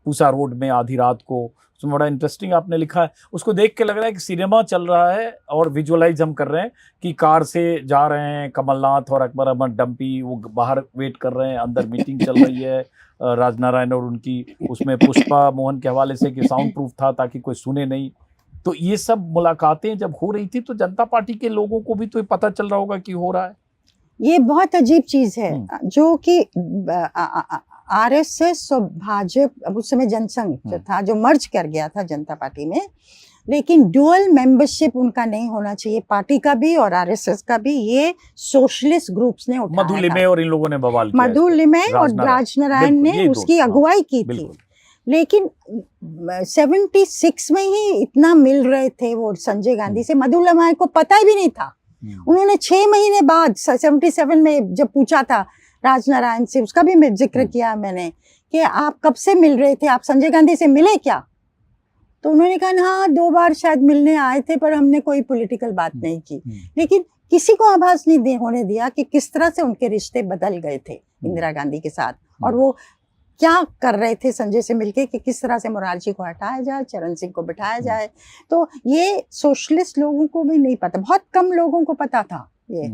पूसा रोड में आधी रात को, उसमें बड़ा इंटरेस्टिंग आपने लिखा है। उसको देख के लग रहा है कि सिनेमा चल रहा है और विजुअलाइज हम कर रहे हैं कि कार से जा रहे हैं कमलनाथ और अकबर अहमद डम्पी, वो बाहर वेट कर रहे हैं, अंदर मीटिंग चल रही है राजनारायण और उनकी, उसमें पुष्पा मोहन के हवाले से कि साउंड प्रूफ था ताकि कोई सुने नहीं। तो ये सब मुलाकातें जब हो रही थी तो जनता पार्टी के लोगों को भी तो पता चल रहा होगा कि हो रहा है। ये बहुत अजीब चीज है जो कि आरएसएस और भाजपा, उस समय जनसंघ जो था, जो मर्ज कर गया था जनता पार्टी में, लेकिन डुअल मेंबरशिप उनका नहीं होना चाहिए, पार्टी का भी और आरएसएस का भी। ये सोशलिस्ट ग्रुप्स ने उठाया, मधु लिमये और इन लोगों ने बवाल किया, मधु लिमये और राजनारायण ने उसकी अगुवाई की थी। लेकिन 76 में ही इतना मिल रहे थे वो संजय गांधी से, मधु लिमये को पता भी नहीं था। उन्होंने 6 महीने बाद 77 में जब पूछा था राजनारायण से, उसका भी मैं जिक्र किया मैंने कि आप कब से मिल रहे थे, आप संजय गांधी से मिले क्या? तो उन्होंने कहा हाँ 2 बार शायद मिलने आए थे पर हमने कोई पॉलिटिकल बात नहीं की। लेकिन किसी को आभास नहीं होने दिया कि किस तरह से उनके रिश्ते बदल गए थे इंदिरा गांधी के साथ, और वो क्या कर रहे थे संजय से मिलके कि किस तरह से मोरारजी को हटाया जाए, चरण सिंह को बिठाया जाए। तो ये सोशलिस्ट लोगों को भी नहीं पता, बहुत कम लोगों को पता था ये।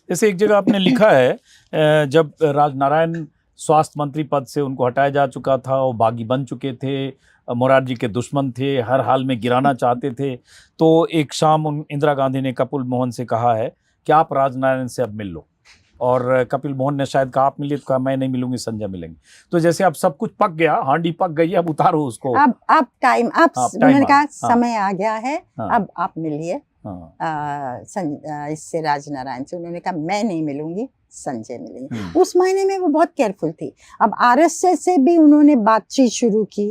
जैसे एक जगह आपने लिखा है जब राजनारायण स्वास्थ्य मंत्री पद से उनको हटाया जा चुका था, वो बागी बन चुके थे, मोरारजी के दुश्मन थे, हर हाल में गिराना चाहते थे, तो एक शाम इंदिरा गांधी ने कपिल मोहन से कहा है कि आप राजनारायण से अब मिल लो, और कपिल मोहन ने शायद कहा आप मिलिए, तो कहा मैं नहीं मिलूंगी, संजय मिलेंगे। तो जैसे अब सब कुछ पक गया, हांडी पक गई, अब उतारो उसको, अब टाइम, उन्होंने कहा समय आ गया है, अब आप मिलिए इससे, राजनारायण से। उन्होंने कहा मैं नहीं मिलूंगी, संजय मिलेंगे। उस महीने में वो बहुत केयरफुल थी। अब आरएसएस से भी उन्होंने बातचीत शुरू की,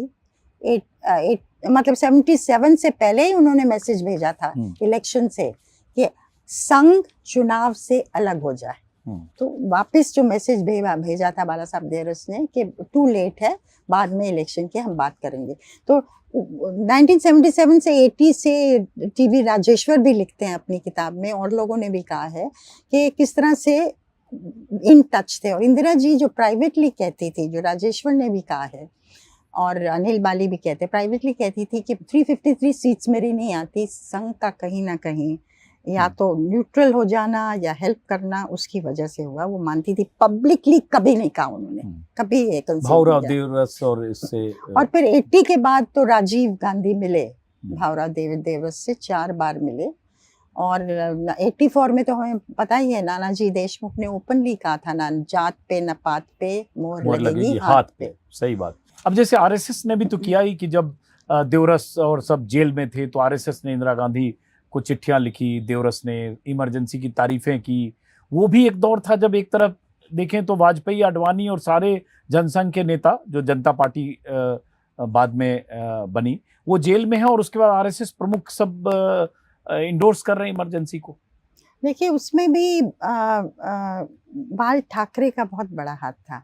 मतलब 77 से पहले ही उन्होंने मैसेज भेजा था इलेक्शन से कि संघ चुनाव से अलग हो जाए। तो वापस जो मैसेज भेजा था बाला साहब देवरस ने कि टू लेट है, बाद में इलेक्शन की हम बात करेंगे। तो 1977 से 80 से टीवी राजेश्वर भी लिखते हैं अपनी किताब में, और लोगों ने भी कहा है कि किस तरह से इन टच थे। और इंदिरा जी जो प्राइवेटली कहती थी, जो राजेश्वर ने भी कहा है और अनिल बाली भी कहते, प्राइवेटली कहती थी कि 353 सीट्स मेरी नहीं आती, संघ का कहीं ना कहीं या तो न्यूट्रल हो जाना या हेल्प करना उसकी वजह से हुआ, वो मानती थी। पब्लिकली कभी नहीं कहा उन्होंने, कभी भावराव देवरस और इससे, और फिर 80 के बाद तो राजीव गांधी मिले भावराव देवरस से, 4 बार मिले। और 84 में तो हमें पता ही है, नानाजी देशमुख ने ओपनली कहा था ना, जात पे न पात पे मोहर लगेगी हाथ पे। सही बात। अब जैसे आरएसएस ने भी तो किया ही कि जब देवरस और सब जेल में थे तो आरएसएस ने इंदिरा गांधी को चिट्ठियां लिखी, देवरस ने इमरजेंसी की तारीफें की। वो भी एक दौर था जब एक तरफ देखें तो वाजपेयी, आडवाणी और सारे जनसंघ के नेता, जो जनता पार्टी बाद में बनी, वो जेल में है, और उसके बाद आरएसएस प्रमुख सब इंडोर्स कर रहे हैं इमरजेंसी को। देखिए उसमें भी बाल ठाकरे का बहुत बड़ा हाथ था।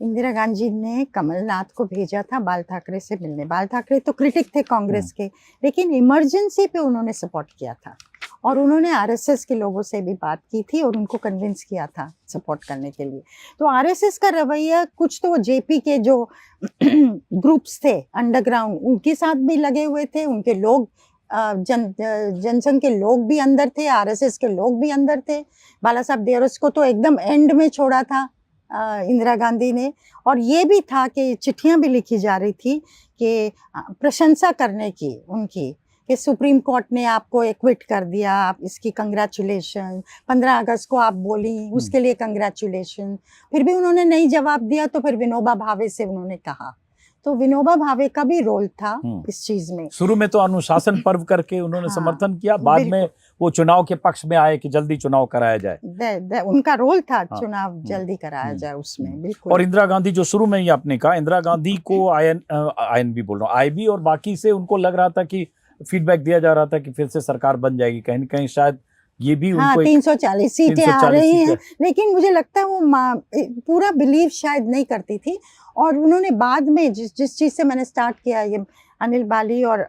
इंदिरा गांधी ने कमलनाथ को भेजा था बाल ठाकरे से मिलने। बाल ठाकरे तो क्रिटिक थे कांग्रेस के, लेकिन इमरजेंसी पे उन्होंने सपोर्ट किया था, और उन्होंने आरएसएस के लोगों से भी बात की थी और उनको कन्विंस किया था सपोर्ट करने के लिए। तो आरएसएस का रवैया, कुछ तो जेपी के जो ग्रुप्स थे अंडरग्राउंड, उनके साथ भी लगे हुए थे, उनके लोग, जनसंघ के लोग भी अंदर थे, आरएसएस के लोग भी अंदर थे। बाला साहब देवरस को तो एकदम एंड में छोड़ा था इंदिरा गांधी ने। और ये भी था कि चिट्ठियां भी लिखी जा रही थी कि प्रशंसा करने की उनकी, कि सुप्रीम कोर्ट ने आपको एक्विट कर दिया, आप इसकी कंग्रेचुलेशन, 15 अगस्त को आप बोली उसके लिए कंग्रेचुलेशन। फिर भी उन्होंने नहीं जवाब दिया, तो फिर विनोबा भावे से उन्होंने कहा। तो विनोबा भावे का भी रोल था इस चीज में। शुरू में तो अनुशासन पर्व करके उन्होंने समर्थन किया, बाद में वो चुनाव के पक्ष में आए कि जल्दी चुनाव कराया जाए। उनका रोल था चुनाव जल्दी कराया जाए उसमें, बिल्कुल। और इंदिरा गांधी, जो शुरू में ही आपने कहा, इंदिरा गांधी को आईएनबी बोल रहा हूँ, आईबी और बाकी से उनको लग रहा था कि फीडबैक दिया जा रहा था कि फिर से सरकार बन जाएगी, कहीं न कहीं शायद ये भी उनको 340 सीटें आ रही हैं। लेकिन मुझे लगता है वो पूरा बिलीव शायद नहीं करती थी। और उन्होंने बाद में जिस चीज़ से मैंने स्टार्ट किया, ये अनिल बाली और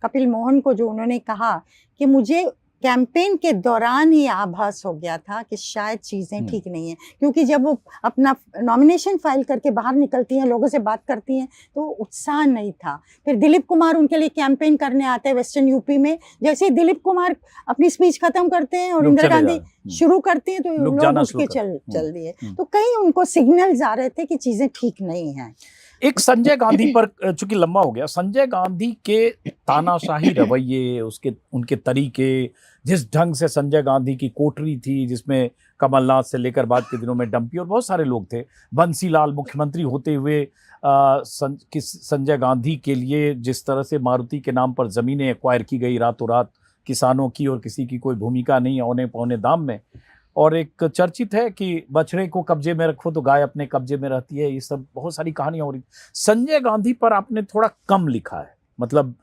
कपिल मोहन को जो उन्होंने कहा कि मुझे कैंपेन के दौरान ही आभास हो गया था कि शायद चीज़ें ठीक नहीं हैं, क्योंकि जब वो अपना नॉमिनेशन फाइल करके बाहर निकलती हैं, लोगों से बात करती हैं, तो उत्साह नहीं था। फिर दिलीप कुमार उनके लिए कैंपेन करने आते हैं वेस्टर्न यूपी में। जैसे ही दिलीप कुमार अपनी स्पीच खत्म करते हैं और लोग इंदिरा चले गांधी जाते हैं। शुरू करती हैं, तो लोग लोग जाना उठ शुरू के करते चल दिए। तो कहीं उनको सिग्नल्स आ रहे थे कि चीज़ें ठीक नहीं हैं। एक संजय गांधी पर, चूंकि लंबा हो गया, संजय गांधी के तानाशाही रवैये, उसके उनके तरीके, जिस ढंग से संजय गांधी की कोठरी थी जिसमें कमलनाथ से लेकर बाद के दिनों में डंपी और बहुत सारे लोग थे, बंसीलाल मुख्यमंत्री होते हुए संजय गांधी के लिए जिस तरह से मारुति के नाम पर जमीनें एक्वायर की गई रातों रात, किसानों की और किसी की कोई भूमिका नहीं, औने पौने दाम में, और एक चर्चित है कि बछड़े को कब्जे में रखो तो गाय अपने कब्जे में रहती है, ये सब बहुत सारी कहानियां हो रही। संजय गांधी पर आपने थोड़ा कम लिखा है, मतलब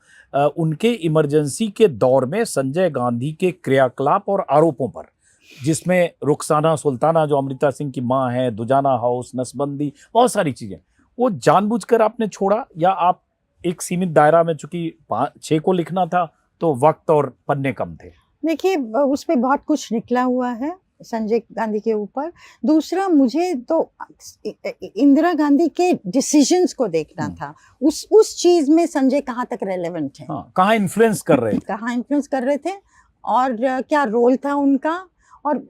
उनके इमरजेंसी के दौर में संजय गांधी के क्रियाकलाप और आरोपों पर, जिसमें रुखसाना सुल्ताना जो अमृता सिंह की मां है, दुजाना हाउस, नसबंदी, बहुत सारी चीजें, वो जानबूझकर आपने छोड़ा, या आप एक सीमित दायरा में, चूंकि 5-6 को लिखना था तो वक्त और पन्ने कम थे? देखिए, उस पे बहुत कुछ निकला हुआ है संजय गांधी के ऊपर। दूसरा, मुझे तो इंदिरा गांधी के डिसीजंस को देखना था, उस चीज में संजय कहाँ तक रेलेवेंट है, कहाँ इन्फ्लुएंस कर रहे थे, कहाँ इन्फ्लुएंस कर रहे थे, और क्या रोल था उनका। और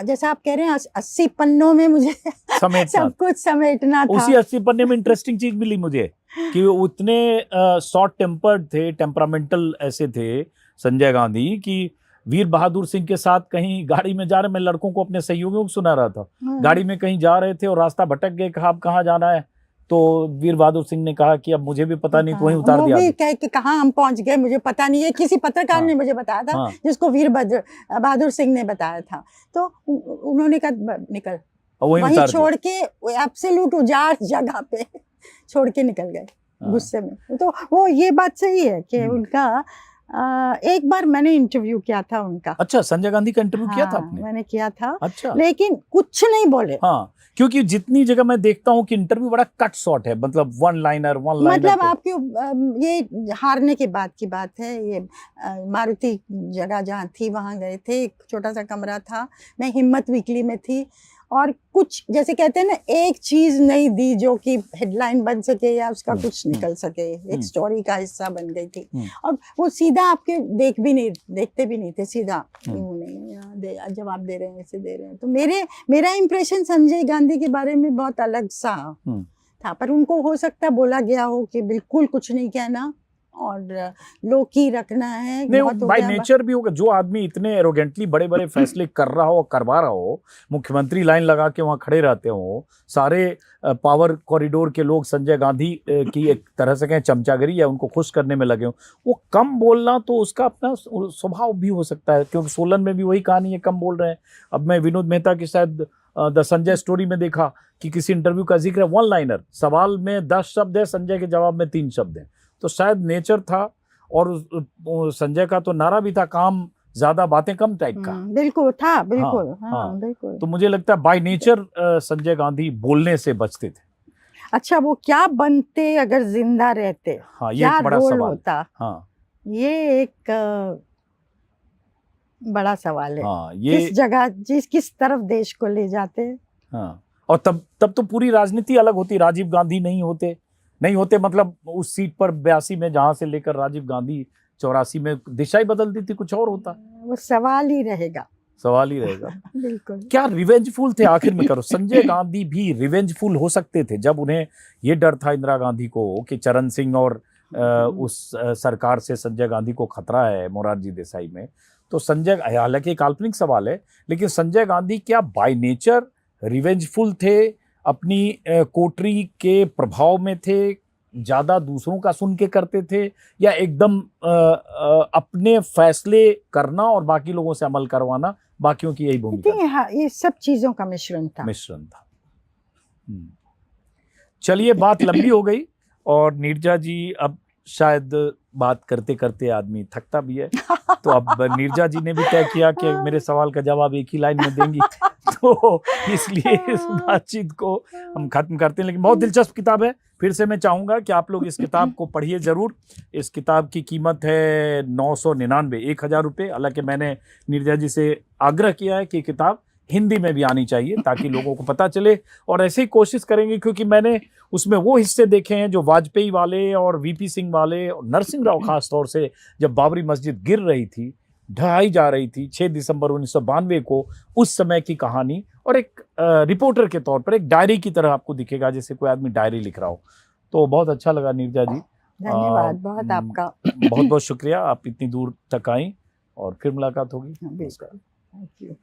जैसा आप कह रहे हैं 80 पन्नों में मुझे सब कुछ समेटना था। उसी 80 पन्ने में इंटरेस्टिंग चीज मिली मुझे कि वो उतने शॉर्ट टेम्पर्ड थे, टेम्परामेंटल ऐसे थे संजय गांधी, कि वीर बहादुर सिंह के साथ कहीं गाड़ी में जा रहे, मैं लड़कों को अपने सहयोगियों को सुना रहा था, गाड़ी में कहीं जा रहे थे और रास्ता भटक गए, कहा अब कहाँ जाना है, तो वीर बहादुर सिंह ने कहा कि अब मुझे भी पता नहीं, तो वहीं उतार दिया। वो कहे कि कहाँ हम पहुंच गए मुझे पता नहीं है, किसी पत्रकार ने मुझे बताया था, जिसको वीर बहादुर सिंह ने बताया था। तो उन्होंने कहा निकल, वहीं छोड़ के एब्सोल्यूट उजाड़ जगह पे छोड़ के निकल गए गुस्से में। तो वो ये बात सही है कि उनका एक बार मैंने इंटरव्यू किया था उनका। अच्छा, संजय गांधी का इंटरव्यू किया था आपने? मैंने किया था। अच्छा। लेकिन कुछ नहीं बोले। हाँ, क्योंकि जितनी जगह मैं देखता हूँ कि इंटरव्यू बड़ा कट शॉर्ट है, मतलब वन लाइनर मतलब आपके ये हारने के बाद की बात है, ये मारुति जगह जहाँ थी वहाँ गए थे, एक छोटा सा कमरा था, मैं हिम्मत वीकली में थी, और कुछ जैसे कहते हैं ना, एक चीज नहीं दी जो कि हेडलाइन बन सके या उसका कुछ निकल सके, एक स्टोरी का हिस्सा बन गई थी। और वो सीधा आपके देखते भी नहीं थे, सीधा जवाब दे रहे हैं, ऐसे दे रहे हैं। तो मेरा इंप्रेशन संजय गांधी के बारे में बहुत अलग सा था, पर उनको हो सकता बोला गया हो कि बिल्कुल कुछ नहीं कहना और लो की रखना है। बाय नेचर भी होगा, जो आदमी इतने एरोगेंटली बड़े बड़े फैसले कर रहा हो, करवा रहा हो, मुख्यमंत्री लाइन लगा के वहां खड़े रहते हो, सारे पावर कॉरिडोर के लोग संजय गांधी की एक तरह से कहें चमचागिरी या उनको खुश करने में लगे हो, वो कम बोलना तो उसका अपना स्वभाव भी हो सकता है, क्योंकि सोलन में भी वही कहानी है, कम बोल रहे हैं। अब मैं विनोद मेहता की शायद द संजय स्टोरी में देखा कि किसी इंटरव्यू का जिक्र है, वन लाइनर, सवाल में 10 शब्द है, संजय के जवाब में 3 शब्द है। तो शायद नेचर था, और संजय का तो नारा भी था, काम ज्यादा बातें कम टाइप का। बिल्कुल था, बिल्कुल। बिल्कुल। तो मुझे लगता है बाय नेचर संजय गांधी बोलने से बचते थे। अच्छा, वो क्या बनते अगर जिंदा रहते? हाँ, ये एक बड़ा सवाल होता। हाँ, ये एक बड़ा सवाल है। हाँ, ये किस जगह, किस तरफ देश को ले जाते। हाँ, और तब तो पूरी राजनीति अलग होती। राजीव गांधी नहीं होते, मतलब उस सीट पर 82 में जहां से लेकर राजीव गांधी 84 में दिशा ही बदल दी थी, कुछ और होता। वो सवाल ही रहेगा। बिल्कुल। क्या रिवेंजफुल थे आखिर में? करो, संजय गांधी भी रिवेंजफुल हो सकते थे जब उन्हें ये डर था इंदिरा गांधी को कि चरण सिंह और उस सरकार से संजय गांधी को खतरा है मोरारजी देसाई में। तो संजय, हालांकि काल्पनिक सवाल है, लेकिन संजय गांधी क्या बाय नेचर रिवेंजफुल थे, अपनी कोटरी के प्रभाव में थे, ज्यादा दूसरों का सुन के करते थे, या एकदम अपने फैसले करना और बाकी लोगों से अमल करवाना, बाकियों की यही भूमिका? हाँ, ये सब चीजों का मिश्रण था। चलिए, बात लंबी हो गई, और नीरजा जी, अब शायद बात करते करते आदमी थकता भी है, तो अब नीरजा जी ने भी तय किया कि मेरे सवाल का जवाब एक ही लाइन में देंगी, तो इसलिए इस बातचीत को हम खत्म करते हैं। लेकिन बहुत दिलचस्प किताब है, फिर से मैं चाहूंगा कि आप लोग इस किताब को पढ़िए जरूर। इस किताब की कीमत है 999, 1000 रुपये। हालांकि मैंने नीरजा जी से आग्रह किया है कि ये किताब हिंदी में भी आनी चाहिए ताकि लोगों को पता चले, और ऐसे ही कोशिश करेंगे, क्योंकि मैंने उसमें वो हिस्से देखे हैं जो वाजपेयी वाले और वीपी सिंह वाले और नरसिंह राव खास तौर से, जब बाबरी मस्जिद गिर रही थी, ढहाई जा रही थी 6 दिसंबर 1992 को, उस समय की कहानी, और एक रिपोर्टर के तौर पर एक डायरी की तरह आपको दिखेगा, जैसे कोई आदमी डायरी लिख रहा हो। तो बहुत अच्छा लगा नीरजा जी, धन्यवाद बहुत आपका। बहुत बहुत शुक्रिया, आप इतनी दूर तक आई, और फिर मुलाकात होगी। बिल्कुल, थैंक यू।